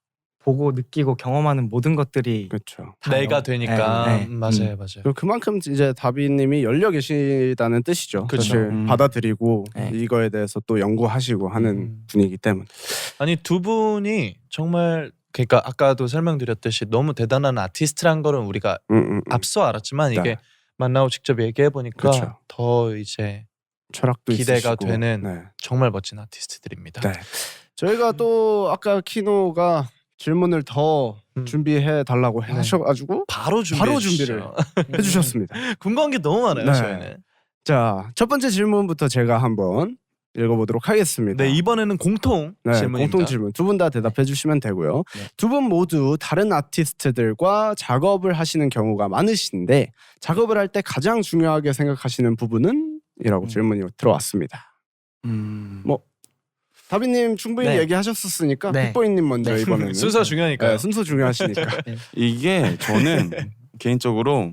B: 보고 느끼고 경험하는 모든 것들이
A: 그렇죠.
B: 다
C: 내가
B: 영-
C: 되니까
B: 네, 네.
C: 맞아요.
A: 그리고 그만큼 이제 다비님이 열려 계시다는 뜻이죠.
C: 그쵸.
A: 사실 받아들이고
B: 네.
A: 이거에 대해서 또 연구하시고 하는 분이기 때문에.
C: 아니 두 분이 정말 그러니까 아까도 설명드렸듯이 너무 대단한 아티스트란 거는 우리가 앞서 알았지만 이게
A: 네.
C: 만나고 직접 얘기해 보니까
A: 그쵸.
C: 더 이제
A: 철학도
C: 기대가
A: 있으시고.
C: 되는
A: 네.
C: 정말 멋진 아티스트들입니다.
A: 네. 저희가 또 아까 키노가 질문을 더 준비해 달라고 하셔가지고
C: 바로
A: 준비를 해주셨습니다.
C: 궁금한 게 너무 많아요.
A: 네.
C: 저희는.
A: 자, 첫 번째 질문부터 제가 한번 읽어보도록 하겠습니다.
C: 네, 이번에는 공통
A: 네,
C: 질문입니다.
A: 공통 질문 두 분 다 대답해 주시면 되고요.
B: 네.
A: 두 분 모두 다른 아티스트들과 작업을 하시는 경우가 많으신데 작업을 할 때 가장 중요하게 생각하시는 부분은? 이라고 질문이 들어왔습니다. 뭐 다비님 충분히
B: 네.
A: 얘기하셨었으니까
B: 네.
A: 픽보이님 먼저 이번에는
C: 순서 중요하니까요.
A: 네, 순서 중요하시니까.
D: 이게 저는 개인적으로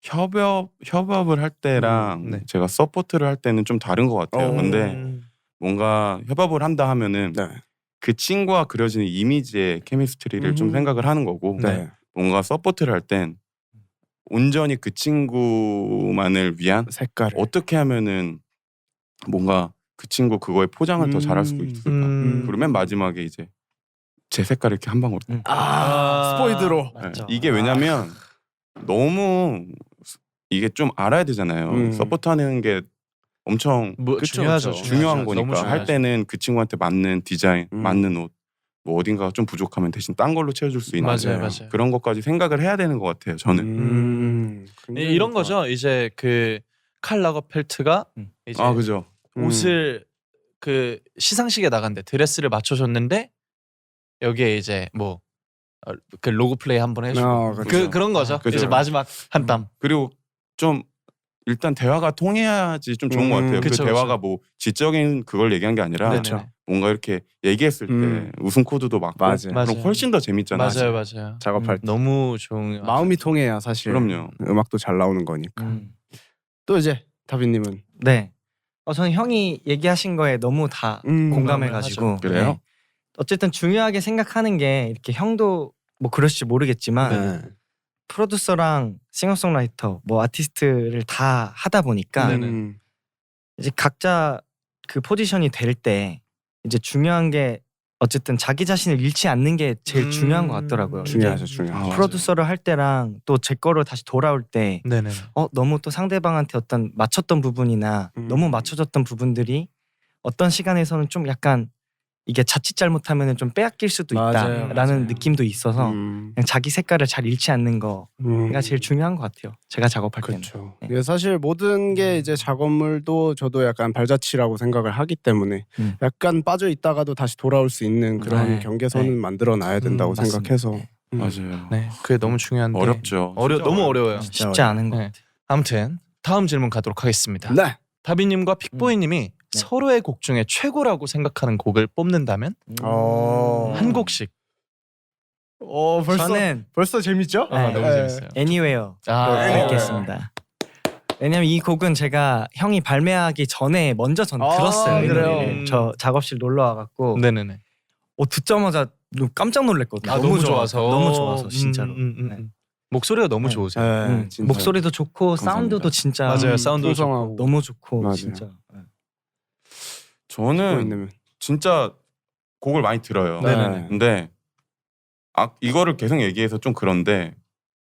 D: 협업을 할 때랑
C: 네.
D: 제가 서포트를 할 때는 좀 다른 것 같아요. 근데 뭔가 협업을 한다 하면은
A: 네.
D: 그 친구와 그려지는 이미지의 케미스트리를 좀 생각을 하는 거고
A: 네.
D: 뭔가 서포트를 할 땐 온전히 그 친구만을 위한
A: 색깔을
D: 어떻게 하면은 뭔가 그 친구 그거에 포장을 더 잘할 수 있을까. 그리고 맨 마지막에 이제 제 색깔을 이렇게 한 방울.
A: 스포이드로.
B: 맞죠.
D: 이게 왜냐면 너무 이게 좀 알아야 되잖아요. 서포트하는 게 엄청
C: 뭐,
A: 그쵸,
C: 중요하죠.
A: 그쵸.
D: 중요한
C: 너무
D: 거니까
C: 중요하죠.
D: 할 때는 그 친구한테 맞는 디자인, 맞는 옷, 뭐 어딘가가 좀 부족하면 대신 딴 걸로 채워줄 수 있는
C: 맞아요.
D: 그런 것까지 생각을 해야 되는 것 같아요. 저는.
C: 이런 거죠. 이제 그 칼 라거펠트가 이제
D: 그죠.
C: 옷을 그 시상식에 나간대 드레스를 맞춰줬는데 여기에 이제 뭐 그 로고 플레이 한번 해주고
A: 그렇죠.
C: 그런 거죠.
D: 그죠.
C: 이제 마지막 한 땀.
D: 그리고 좀 일단 대화가 통해야지 좀 좋은 것 같아요.
C: 그쵸,
D: 그 대화가
C: 그쵸.
D: 뭐 지적인 그걸 얘기한 게 아니라
C: 네네.
D: 뭔가 이렇게 얘기했을 때 웃음 코드도 맞고
A: 맞아요.
D: 그럼
C: 맞아요.
D: 훨씬 더 재밌잖아요.
C: 맞아요.
A: 작업할 때
C: 너무 좋은
A: 마음이 통해야 사실
D: 그럼요.
A: 음악도 잘 나오는 거니까. 또 이제 다빈님은
B: 네. 저는 형이 얘기하신 거에 너무 다 공감해가지고.
D: 그래요?
B: 네. 어쨌든 중요하게 생각하는 게 이렇게 형도 뭐 그럴지 모르겠지만
A: 네.
B: 프로듀서랑 싱어송라이터 뭐 아티스트를 다 하다 보니까
C: 네네.
B: 이제 각자 그 포지션이 될 때 이제 중요한 게 어쨌든 자기 자신을 잃지 않는 게 제일 중요한 것 같더라고요.
A: 중요하죠,
B: 이제
A: 중요하죠.
D: 맞아요.
B: 프로듀서를 할 때랑 또 제 거로 다시 돌아올 때
C: 네네.
B: 너무 또 상대방한테 어떤 맞췄던 부분이나 너무 맞춰졌던 부분들이 어떤 시간에서는 좀 약간 이게 자칫 잘못하면 좀 빼앗길 수도
A: 맞아요,
B: 있다라는
A: 맞아요.
B: 느낌도 있어서 그냥 자기 색깔을 잘 잃지 않는 거가 제일 중요한 것 같아요. 제가 작업할 때는.
A: 그렇죠.
B: 네.
A: 이게 사실 모든 게 이제 작업물도 저도 약간 발자취라고 생각을 하기 때문에 약간 빠져 있다가도 다시 돌아올 수 있는 그런
B: 네.
A: 경계선은
B: 네.
A: 만들어 놔야 된다고
B: 맞습니다.
A: 생각해서
B: 네.
D: 맞아요.
C: 네, 그게 너무 중요한데
D: 어렵죠. 진짜
C: 너무 어려워요.
A: 진짜
B: 쉽지 않은 것
C: 네.
B: 같아요.
C: 아무튼 다음 질문 가도록 하겠습니다.
A: 네.
C: 다비님과 픽보이님이
B: 네.
C: 서로의 곡 중에 최고라고 생각하는 곡을 뽑는다면 한 곡씩.
A: 벌써 재밌죠?
B: 네.
C: 너무 재밌어요.
B: Anywhere 드리겠습니다. 왜냐면 이 곡은 제가 형이 발매하기 전에 먼저 전 들었어요. 이
A: 그래요?
B: 노래를. 저 작업실 놀러 와갖고
C: 네네네.
B: 듣자마자 깜짝 놀랐거든요.
C: 너무 좋아서.
B: 너무 좋아서 진짜로. 네.
C: 목소리가 너무 좋으세요.
A: 네, 진짜.
B: 목소리도 좋고
D: 감사합니다.
B: 사운드도 진짜
C: 맞아요. 사운드
A: 풍성하고.
B: 너무 좋고
A: 맞아요.
B: 진짜. 네.
D: 저는
A: 있는
D: 진짜 곡을 많이 들어요.
C: 네네네.
D: 근데 이거를 계속 얘기해서 좀 그런데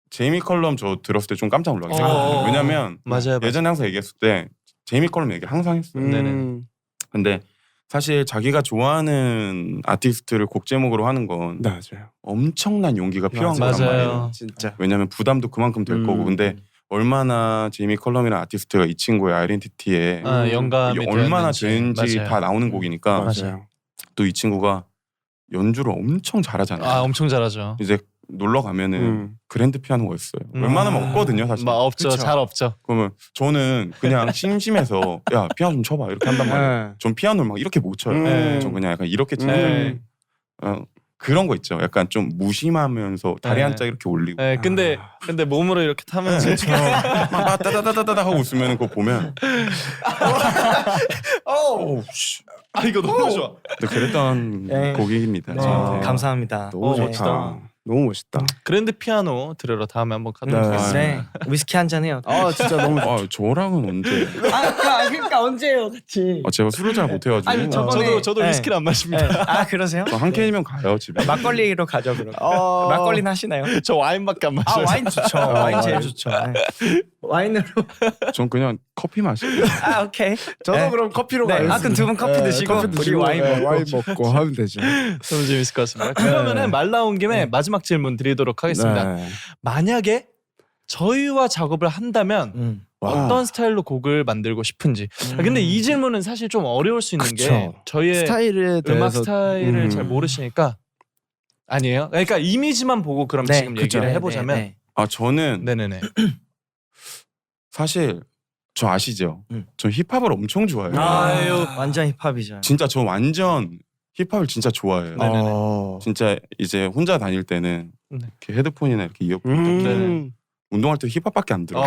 D: 제이미 컬럼 저 들었을 때 좀 깜짝 놀랐어요. 왜냐면
C: 맞아요.
D: 예전에 항상 얘기했을 때 제이미 컬럼 얘기 항상 했어요.
C: 네네.
D: 근데 사실 자기가 좋아하는 아티스트를 곡 제목으로 하는 건
A: 맞아요.
D: 엄청난 용기가 필요한
C: 맞아요.
D: 거란 말이에요.
A: 진짜.
D: 왜냐면 부담도 그만큼 될 거고. 근데 얼마나 제이미 컬럼이라는 아티스트가 이 친구의 아이덴티티에
C: 영감이
D: 이게 얼마나
C: 되었는지.
D: 되는지
C: 맞아요.
D: 다 나오는 곡이니까
A: 맞아요.
D: 또 이 친구가 연주를 엄청 잘하잖아요.
C: 엄청 잘하죠.
D: 이제 놀러 가면은 그랜드 피아노가 있어요.
C: 음.
D: 웬만하면 없거든요, 사실.
C: 없죠.
A: 그쵸.
C: 잘 없죠.
D: 그러면 저는 그냥 심심해서 야 피아노 좀 쳐봐 이렇게 한단 말이에요. 전 피아노를 막 이렇게 못 쳐요.
C: 네.
D: 전 그냥 약간 이렇게 치는
C: 네.
D: 그런 거 있죠. 약간 좀 무심하면서 다리
C: 네.
D: 한짝 이렇게 올리고.
C: 네, 근데 몸으로 이렇게 타면서
D: 막 따다다다다다 하고 웃으면 그거 보면 씨.
C: 이거 너무 좋아.
D: 근데 그랬던
B: 네.
D: 곡입니다.
B: 네.
D: 저한테.
B: 감사합니다.
A: 너무
B: 네.
A: 멋지다. 너무 멋있다.
C: 그랜드 피아노 들으러 다음에 한번 가도록
A: 네.
C: 하겠습니다.
B: 네. 위스키 한 잔 해요.
A: 진짜 너무
D: 저랑은 언제?
B: 그러니까 언제요, 같이?
D: 제가 술을 잘 못해가지고.
B: 아니, 저번에-
C: 저도
B: 네.
C: 위스키를 안 마십니다.
B: 그러세요?
D: 한 캔이면 가요 집에.
B: 막걸리로 가죠 그럼. 막걸리는 하시나요?
C: 저 와인밖에 안 마셔요.
B: 와인 좋죠. 와인 제일 좋죠. 네. 와인으로.
D: 전 그냥 커피 마시고.
B: 오케이.
A: 저도
B: 네.
A: 그럼 커피로
B: 네.
A: 가요.
B: 그럼 두 분 커피 드시고 우리 와인 먹고.
A: 와인 먹고 하면 되죠.
C: 너무 재밌을 것 같습니다. 그러면은 말 나온 김에 마지막 질문 드리도록 하겠습니다.
A: 네.
C: 만약에 저희와 작업을 한다면 어떤 스타일로 곡을 만들고 싶은지. 근데 이 질문은 사실 좀 어려울 수 있는 게
A: 그쵸.
C: 저희의
A: 스타일에 대해서
C: 음악 스타일을 잘 모르시니까 아니에요. 그러니까 이미지만 보고 그럼
B: 네,
C: 지금
B: 그쵸.
C: 얘기를
B: 네,
C: 해보자면
B: 네,
D: 저는
C: 네네네.
D: 사실 저 아시죠? 저 힙합을 엄청 좋아해요.
C: 아유.
B: 완전 힙합이죠.
D: 진짜 저 완전 힙합을 진짜 좋아해요.
C: 네네네.
D: 진짜 이제 혼자 다닐 때는
C: 네.
D: 이렇게 헤드폰이나 이렇게 이어폰
C: 네네.
D: 운동할 때 힙합밖에 안 들어.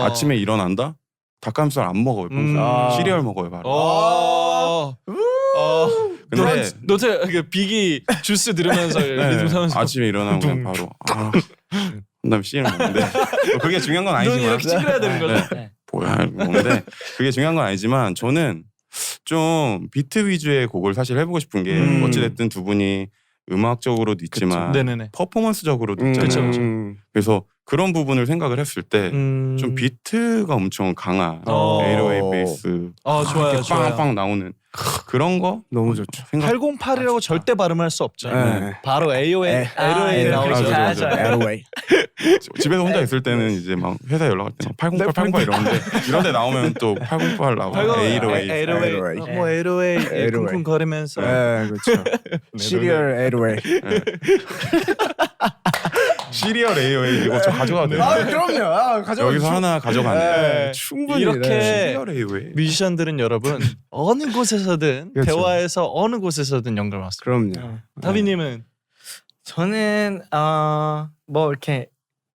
D: 아침에 일어난다? 닭가슴살 안 먹어요. 평소에. 시리얼 먹어요 바로. 근데
C: 너도 그 비기 주스 들으면서 리듬 타면서
D: 아침에 일어나면 그냥 바로 그다음에 시리얼 먹는데 그게 중요한 건
C: 눈이
D: 아니지만
C: 이렇게 찌그러야 되는 거죠.
B: 네.
D: 뭐야 먹는데 그게 중요한 건 아니지만 저는 좀 비트 위주의 곡을 사실 해보고 싶은 게 어찌됐든 두 분이 음악적으로도 있지만
C: 네네네.
D: 퍼포먼스적으로도 있잖아요.
C: 그쵸, 그쵸.
D: 그래서 그런 부분을 생각을 했을 때 좀 비트가 엄청 강한 808 베이스
C: 좋아요,
D: 이렇게
C: 좋아요.
D: 빵빵 나오는 그런 거
A: 너무 좋죠.
C: 808이라고 절대 발음할 수 없죠.
A: 네.
C: 바로 AOA 나오죠.
D: 맞아.
A: LOA.
D: 집에서 혼자 있을 때는 이제 막 회사 연락할 때 808, 808 이러는데 이런 데 나오면 또 808 나오고 808
C: 808 뭐 808 쿵쿵 거리면서
A: 네, 그렇죠. 시리얼 LOA.
D: 시리얼 AOA 이거 좀 가져가도 돼요?
A: 그럼요.
D: 여기서 하나 가져가네.
C: 네.
A: 충분히
C: 이렇게
D: 시리얼 AOA.
C: 뮤지션들은 여러분 어느 곳에서든
A: 그렇죠.
C: 대화에서 어느 곳에서든 연결 왔습니다.
A: 그럼요.
C: 다비님은
B: 저는 뭐 이렇게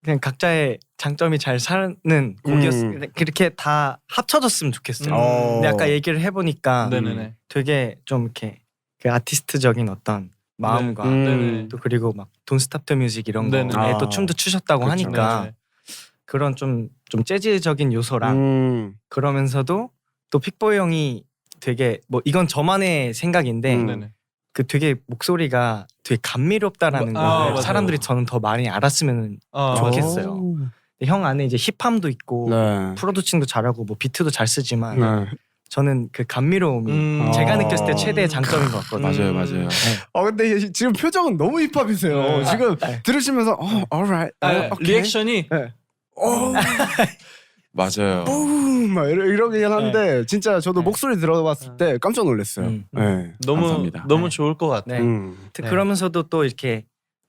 B: 그냥 각자의 장점이 잘 사는 곡이었으면 그렇게 다 합쳐졌으면 좋겠어요. 근데 아까 얘기를 해보니까
C: 네네네.
B: 되게 좀 이렇게 그 아티스트적인 어떤 마음과
C: 네네.
B: 또 그리고 막 Don't Stop the Music 이런
C: 네네.
B: 거에 또
A: 아.
B: 춤도 추셨다고
A: 그렇죠.
B: 하니까
C: 네네.
B: 그런 좀 재즈적인 요소랑 그러면서도 또 픽보이 형이 되게 뭐 이건 저만의 생각인데
C: 네네.
B: 그 되게 목소리가 되게 감미롭다라는
C: 아,
B: 걸
C: 맞아요.
B: 사람들이 저는 더 많이 알았으면 좋겠어요. 근데 형 안에 이제 힙함도 있고
A: 네.
B: 프로듀싱도 잘하고 뭐 비트도 잘 쓰지만
A: 네.
B: 저는 그 감미로움이 제가 느꼈을 때 최대의 장점인 것 같거든요.
D: 맞아요.
A: 근데 지금 표정은 너무 힙합이세요.
C: 네.
A: 지금
B: 네.
A: 들으시면서 alright. 오케이.
C: 리액션이
D: 맞아요.
A: 막 이러긴 한데 진짜 저도
B: 네.
A: 목소리 들어봤을 때 깜짝 놀랐어요. 네.
C: 너무
D: 감사합니다.
C: 너무
B: 네.
C: 좋을 것 같아요.
B: 네.
C: 네.
B: 그러면서도 또 이렇게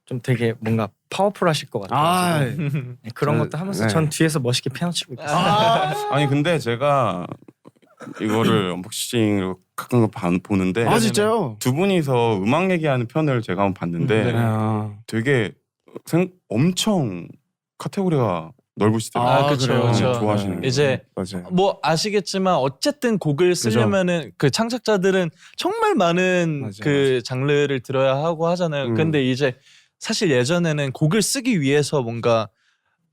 B: 좀 되게 뭔가 파워풀하실 것 같아요. 네, 그런
A: 저-
B: 것도 하면서
A: 네.
B: 전 뒤에서 멋있게 피아노 치고 있어요.
D: 아니 근데 제가 이거를 언박싱으로 가끔 보는데
A: 아 진짜요?
D: 두 분이서 음악 얘기하는 편을 제가 한번 봤는데
C: 네네.
D: 되게 엄청 카테고리가 넓으시더라고요.
C: 그쵸, 그쵸.
D: 좋아하시는 게.
C: 이제
A: 맞아요.
C: 뭐 아시겠지만 어쨌든 곡을 쓰려면은 그 창작자들은 정말 많은
A: 맞아요,
C: 그 장르를 들어야 하고 하잖아요. 근데 이제 사실 예전에는 곡을 쓰기 위해서 뭔가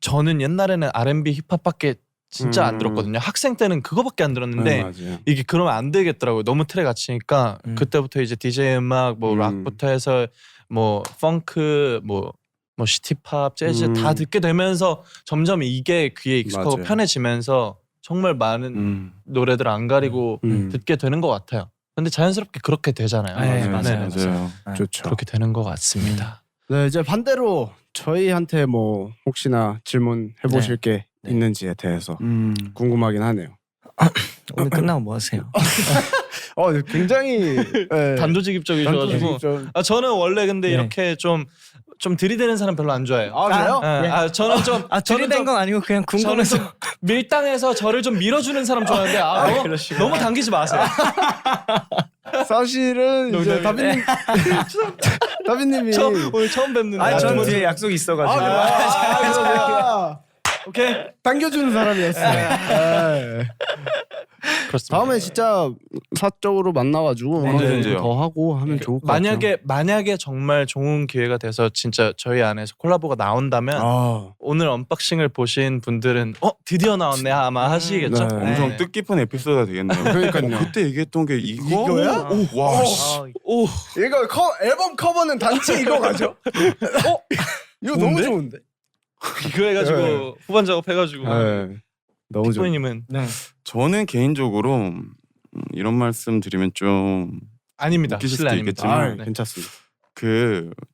C: 저는 옛날에는 R&B 힙합밖에 진짜 안 들었거든요. 학생 때는 그거밖에 안 들었는데
A: 맞아요.
C: 이게 그러면 안 되겠더라고요. 너무 틀에 갇히니까 그때부터 이제 DJ 음악 뭐 락부터 해서 뭐 펑크 뭐 시티팝, 재즈 다 듣게 되면서 점점 이게 귀에 익숙하고
A: 맞아요.
C: 편해지면서 정말 많은 노래들 안 가리고 듣게 되는 것 같아요. 근데 자연스럽게 그렇게 되잖아요.
B: 네,
C: 네.
B: 맞아요.
A: 좋죠.
C: 그렇게 되는 것 같습니다.
A: 네, 이제 반대로 저희한테 뭐 혹시나 질문해 보실 게 있는지에 대해서 궁금하긴 하네요.
B: 오늘 끝나고 뭐 하세요?
A: 굉장히 네.
C: 단도직입적이셔가지고 저는 원래 근데
B: 네.
C: 이렇게 좀 들이대는 사람 별로 안 좋아해요.
A: 그래요?
C: 네. 저는 좀
B: 들이댄 건 아니고 그냥 궁금해서.
C: 저는 좀 밀당해서 저를 좀 밀어주는 사람 좋아하는데 너무 당기지 마세요.
A: 사실은 이제
C: 농담이네.
A: 다비님이
C: 저 오늘 처음 뵙는데.
B: 아니 전
C: 아주
B: 뒤에 약속이 있어가지고.
C: 오케이.
A: 당겨주는 사람이었어요. 네.
C: 그렇습니다.
A: 다음에 진짜 사적으로 만나가지고
D: 언제든지요.
A: 더 하고 하면 좋을 것 같아요.
C: 만약에 정말 좋은 기회가 돼서 진짜 저희 안에서 콜라보가 나온다면 오늘 언박싱을 보신 분들은 드디어 나왔네 아마 하시겠죠.
A: 네.
D: 엄청 뜻깊은 에피소드가 되겠네요.
A: 그러니까요.
D: 그때 얘기했던 게
A: 이거야?
D: 와, 씨.
C: 오,
A: 이거 앨범 커버는 단지 이거 가죠? 이거 너무
C: 좋은데?
A: 좋은데?
C: 이거 해가지고
A: 네.
C: 후반 작업해가지고.
A: 네. 너무 좋은.
C: 픽보이님은
B: 네.
D: 저는 개인적으로 이런 말씀 드리면 좀
C: 아닙니다.
D: 웃기실
C: 실례
D: 수도
C: 아닙니다.
D: 있겠지만
C: 네.
A: 괜찮습니다.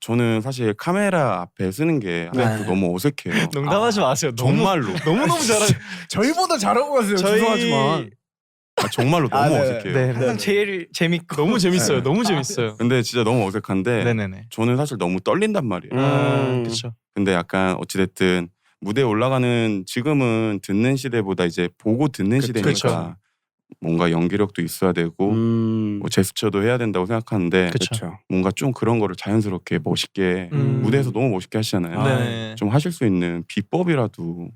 D: 저는 사실 카메라 앞에 쓰는 게 아직도 너무 어색해요.
C: 농담하지 마세요.
D: 정말로
C: 너무 잘하죠.
A: 저희보다 잘하고 가세요. 죄송하지만.
D: 정말로 너무
A: 네.
D: 어색해요.
C: 네.
B: 항상 제일 재밌고.
C: 너무 재밌어요. 너무 재밌어요.
D: 근데 진짜 너무 어색한데
C: 네네네.
D: 저는 사실 너무 떨린단 말이에요.
C: 그렇죠.
D: 근데 약간 어찌됐든 무대에 올라가는 지금은 듣는 시대보다 이제 보고 듣는 시대니까
C: 그쵸.
D: 뭔가 연기력도 있어야 되고 뭐 제스처도 해야 된다고 생각하는데
C: 그쵸.
D: 뭔가 좀 그런 거를 자연스럽게 멋있게 무대에서 너무 멋있게 하시잖아요.
C: 네.
D: 좀 하실 수 있는 비법이라도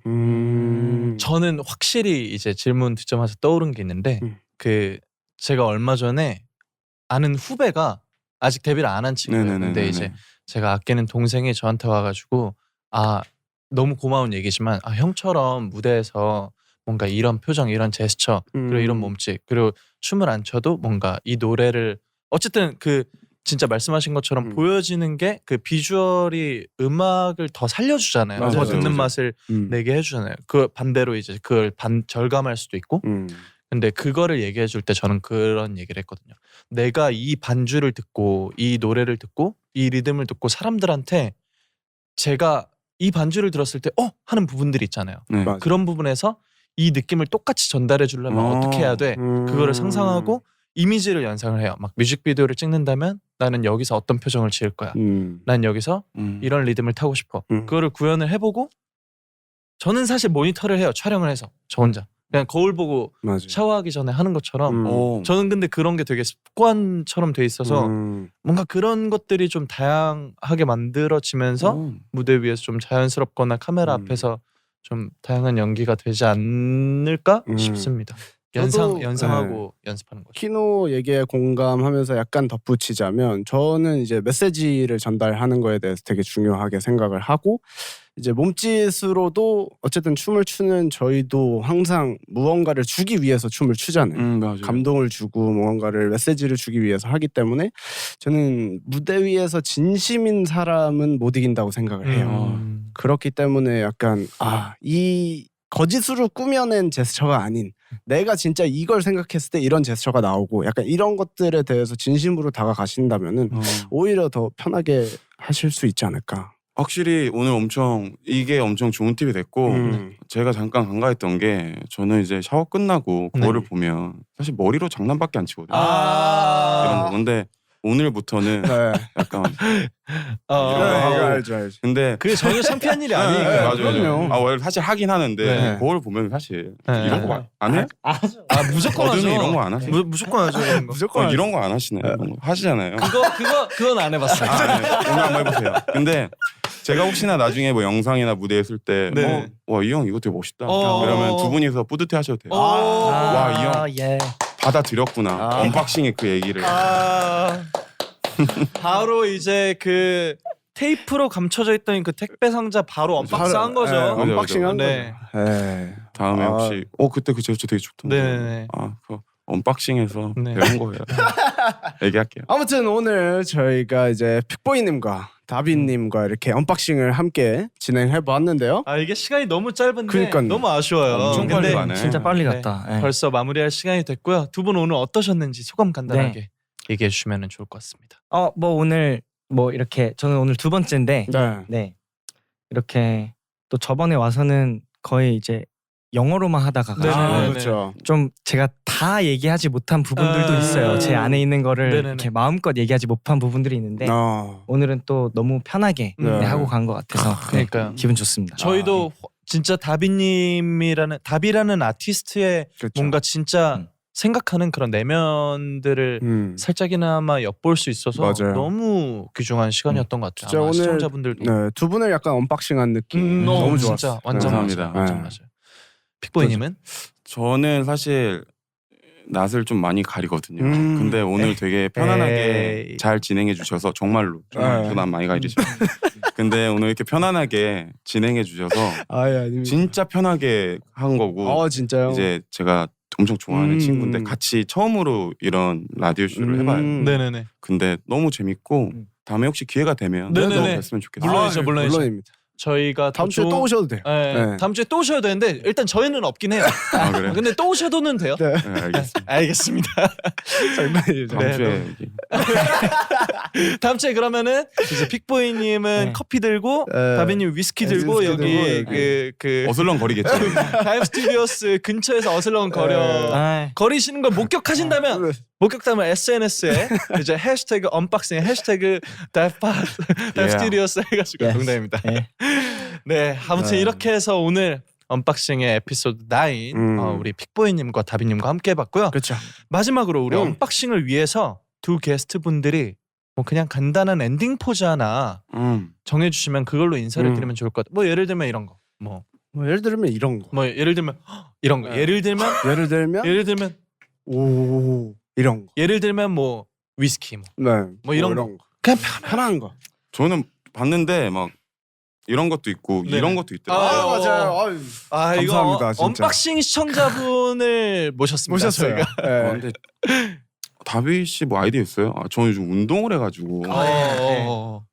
C: 저는 확실히 이제 질문 듣자마자 떠오른 게 있는데 그 제가 얼마 전에 아는 후배가 아직 데뷔를 안 한 친구예요. 근데 이제 제가 아끼는 동생이 저한테 와가지고 너무 고마운 얘기지만 형처럼 무대에서 뭔가 이런 표정, 이런 제스처, 그리고 이런 몸짓, 그리고 춤을 안 춰도 뭔가 이 노래를 어쨌든 그 진짜 말씀하신 것처럼 보여지는 게 그 비주얼이 음악을 더 살려주잖아요.
A: 맞아요,
C: 더 듣는
D: 맞아요.
C: 맛을 내게 해주잖아요. 그 반대로 이제 그걸 절감할 수도 있고. 근데 그거를 얘기해 줄 때 저는 그런 얘기를 했거든요. 내가 이 반주를 듣고 이 노래를 듣고 이 리듬을 듣고 사람들한테 제가 이 반주를 들었을 때 하는 부분들이 있잖아요.
D: 네.
A: 맞아.
C: 그런 부분에서 이 느낌을 똑같이 전달해 주려면 어떻게 해야 돼? 그거를 상상하고 이미지를 연상을 해요. 막 뮤직비디오를 찍는다면 나는 여기서 어떤 표정을 지을 거야. 난 여기서 이런 리듬을 타고 싶어. 그거를 구현을 해보고 저는 사실 모니터를 해요. 촬영을 해서 저 혼자 그냥 거울 보고
A: 맞아.
C: 샤워하기 전에 하는 것처럼
D: 오.
C: 저는 근데 그런 게 되게 습관처럼 돼 있어서 뭔가 그런 것들이 좀 다양하게 만들어지면서
D: 오.
C: 무대 위에서 좀 자연스럽거나 카메라 앞에서 좀 다양한 연기가 되지 않을까 싶습니다.
A: 저도,
C: 연상하고 연습하는 거죠.
A: 키노 얘기에 공감하면서 약간 덧붙이자면 저는 이제 메시지를 전달하는 거에 대해서 되게 중요하게 생각을 하고 이제 몸짓으로도 어쨌든 춤을 추는 저희도 항상 무언가를 주기 위해서 춤을 추잖아요.
D: 맞아요.
A: 감동을 주고 무언가를 메시지를 주기 위해서 하기 때문에 저는 무대 위에서 진심인 사람은 못 이긴다고 생각을 해요. 그렇기 때문에 약간 이 거짓으로 꾸며낸 제스처가 아닌 내가 진짜 이걸 생각했을 때 이런 제스처가 나오고 약간 이런 것들에 대해서 진심으로 다가가신다면은 오히려 더 편하게 하실 수 있지 않을까.
D: 확실히 오늘 이게 엄청 좋은 팁이 됐고 제가 잠깐 간과했던 게 저는 이제 샤워 끝나고 거울을 보면 사실 머리로 장난밖에 안 치거든요. 이런 거. 근데 오늘부터는
A: 네.
D: 약간
C: 어,
D: 이런 거 하고.
A: 이거 알죠.
C: 그게 전혀 창피한 일이 아니니까.
A: 네,
D: 맞아요.
A: 그럼요.
D: 원래 사실 하긴 하는데
C: 네.
D: 거울 보면 사실
C: 네.
D: 이런 거 안 해?
C: 무조건 하죠.
D: 어둠이 이런 거 안 하세요?
C: 무조건 하죠. 이런 거.
A: 무조건
D: 이런 거 안 하시나요? 이런 거 하시잖아요.
C: 그건 안 해봤어요.
D: 네. 오늘 한번 해보세요. 근데 제가 혹시나 나중에 뭐 영상이나 무대에 설 때
C: 네.
D: 와 이 형 이거 되게 멋있다.
C: 어.
D: 그러면 두 분이서 뿌듯해 하셔도 돼요.
C: 와,
D: 이 형.
B: 예.
D: 받아들였구나. 언박싱의 그 얘기를.
C: 바로 이제 그 테이프로 감춰져 있던 그 택배 상자 바로 언박싱한 거죠.
A: 네, 언박싱한
C: 네.
A: 거죠. 네.
D: 다음에 혹시 그때 그 제스처 되게 좋던데.
C: 네네.
D: 그 언박싱해서
C: 네.
D: 배운 거예요. 얘기할게요.
A: 아무튼 오늘 저희가 이제 픽보이님과 다빈님과 이렇게 언박싱을 함께 진행해 봤는데요.
C: 이게 시간이 너무 짧은데
A: 그러니까요.
C: 너무 아쉬워요.
D: 엄청
C: 근데
D: 빨리 가네.
B: 진짜 빨리
C: 네.
B: 갔다. 예.
C: 벌써 마무리할 시간이 됐고요. 두 분 오늘 어떠셨는지 소감 간단하게 얘기해 주시면 좋을 것 같습니다.
B: 뭐 오늘 뭐 이렇게 저는 오늘 두 번째인데
A: 네.
B: 네. 이렇게 또 저번에 와서는 거의 이제 영어로만 하다가
C: 네,
A: 아,
C: 네, 네.
A: 그렇죠.
B: 좀 제가 다 얘기하지 못한 부분들도 있어요. 제 안에 있는 거를
C: 네네네.
B: 이렇게 마음껏 얘기하지 못한 부분들이 있는데 오늘은 또 너무 편하게
A: 네.
B: 하고 간 것 같아서
C: 그러니까요.
B: 기분 좋습니다.
C: 저희도 진짜 다비라는 아티스트의
A: 그렇죠.
C: 뭔가 진짜 생각하는 그런 내면들을 살짝이나마 엿볼 수 있어서
A: 맞아요.
C: 너무 귀중한 시간이었던 것 같아요.
A: 진짜
C: 아마
A: 오늘
C: 시청자분들도
A: 네, 두 분을 약간 언박싱한 느낌 너무 좋았어요.
C: 진짜 완전
D: 감사합니다.
C: 맞아요. 완전
A: 네.
C: 맞아요. 픽보이님은
D: 저는 사실 낯을 좀 많이 가리거든요. 근데 오늘 되게 편안하게
C: 에이.
D: 잘 진행해 주셔서 정말 난 많이 가리죠. 근데 오늘 이렇게 편안하게 진행해 주셔서
A: 아닙니다.
D: 진짜 편하게 한 거고
A: 진짜요?
D: 이제 제가 엄청 좋아하는
A: 음.
D: 친구인데 같이 처음으로 이런 라디오 쇼를 해봐요.
C: 네네네.
D: 근데 너무 재밌고 다음에 혹시 기회가 되면
C: 네네네.
D: 뵀으면 좋겠어요.
C: 물론이죠, 물론이죠.
A: 물론입니다.
C: 저희가
A: 다음 주에 또 오셔도 돼요.
C: 네.
A: 네.
C: 다음 주에 또 오셔야 되는데 일단 저희는 없긴 해요.
D: 그래요?
C: 근데 또 오셔도는 돼요.
A: 네.
D: 네, 알겠습니다.
C: 알겠습니다.
A: 장난이죠.
D: 다음
C: 네,
D: 주에
C: 다음 주에 그러면은 이제 픽보이님은
B: 네.
C: 커피 들고
A: 네.
C: 다빈님 위스키 들고
A: 위스키
C: 여기
A: 들고,
C: 그
D: 어슬렁거리겠죠.
C: 다임 스튜디오스 근처에서 어슬렁거려
B: 아,
C: 거리시는 걸 목격하신다면 목격담을 SNS에 이제 해시태그 언박싱 해시태그 다임 스튜디오스 해가지고
B: Yes.
C: 농담입니다.
B: 네.
C: 네, 아무튼
A: 네.
C: 이렇게 해서 오늘 언박싱의 에피소드 9 우리 픽보이님과 다빈님과 함께 해봤고요.
A: 그렇죠.
C: 마지막으로 우리 언박싱을 위해서 두 게스트분들이 뭐 그냥 간단한 엔딩 포즈 하나 정해주시면 그걸로 인사를 드리면 좋을 것 같아요. 뭐 예를 들면 이런 거,
A: 뭐 예를 들면 이런 거.
C: 뭐 예를 들면 이런 거,
A: 네.
C: 예를 들면
A: 예를 들면 이런 거.
C: 예를 들면 뭐 위스키 뭐,
A: 네.
C: 뭐 이런 거. 그냥
A: 편한 거.
D: 저는 봤는데 막 이런 것도 있고
C: 네.
D: 이런 것도 있더라고요.
A: 맞아요.
C: 이거
A: 감사합니다, 진짜.
C: 언박싱 시청자분을 모셨습니다.
A: 모셨어요.
C: 저희가.
A: 네.
D: 근데 다비 씨 뭐 아이디어 있어요? 저는 요즘 운동을 해가지고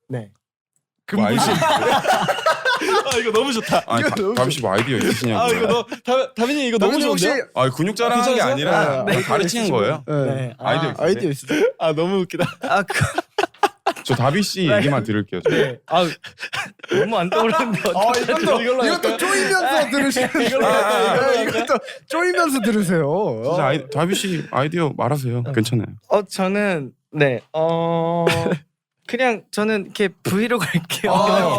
B: 네.
D: 뭐 아이디어
C: 이거 너무 좋다.
D: 다비 씨 뭐 아이디어 있으시냐고.
C: 이거 다빈님 이거 너무
A: 혹시
C: 좋은데요?
D: 근육 자랑한 게
C: 괜찮으세요?
D: 아니라
A: 네.
D: 가르치는 거예요.
B: 네.
D: 아이디어 있으세요?
A: 아이디어 있어요.
C: 너무 웃기다.
D: 저 다비 씨 얘기만 들을게요. 저.
B: 네. 너무 안 떠오르는데
A: 이것도 쪼이면서 들으시는 이것도 쪼이면서 들으세요.
D: 진짜 다비 씨 아이디어 말하세요. 괜찮아요.
B: 저는 네. 그냥 저는 이렇게 V로 갈게요.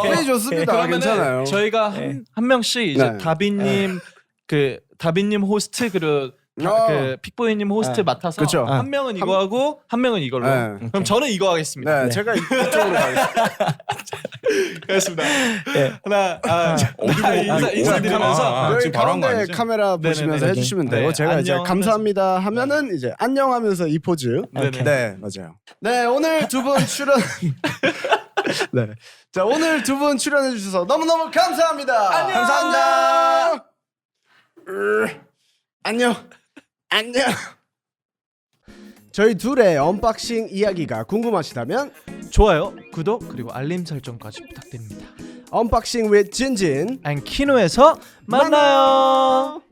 A: 네, 좋습니다. 괜찮아요.
C: 저희가
B: 네.
C: 한 명씩 이제
A: 네.
C: 다빈님 다빈님 호스트 그리고 그 픽보이님 호스트 맡아서
A: 그쵸.
C: 한 명은 이거 하고 한 명은 이걸로.
A: 네.
C: 그럼 저는 이거 하겠습니다.
A: 네, 제가 이쪽으로 가겠습니다.
C: 그렇습니다.
B: 네.
C: 인사드리면서
A: 여기
D: 지금 바로 한거
A: 가운데
D: 아니지?
A: 카메라 보시면서
B: 네네네.
A: 해주시면
C: 네,
A: 되고 제가 이제
C: 안녕
A: 감사합니다 하면은 이제 안녕하면서 이 포즈.
C: 네네.
A: 네, 맞아요. 네, 오늘 두 분 출연. 네, 자 오늘 두 분 출연해 주셔서 너무너무 감사합니다.
C: 안녕.
A: 감사합니다. 안녕. 안녕. 저희 둘의 언박싱 이야기가 궁금하시다면
C: 좋아요, 구독 그리고 알림 설정까지 부탁드립니다.
A: 언박싱 with 진진
C: 앤 키노에서 만나요.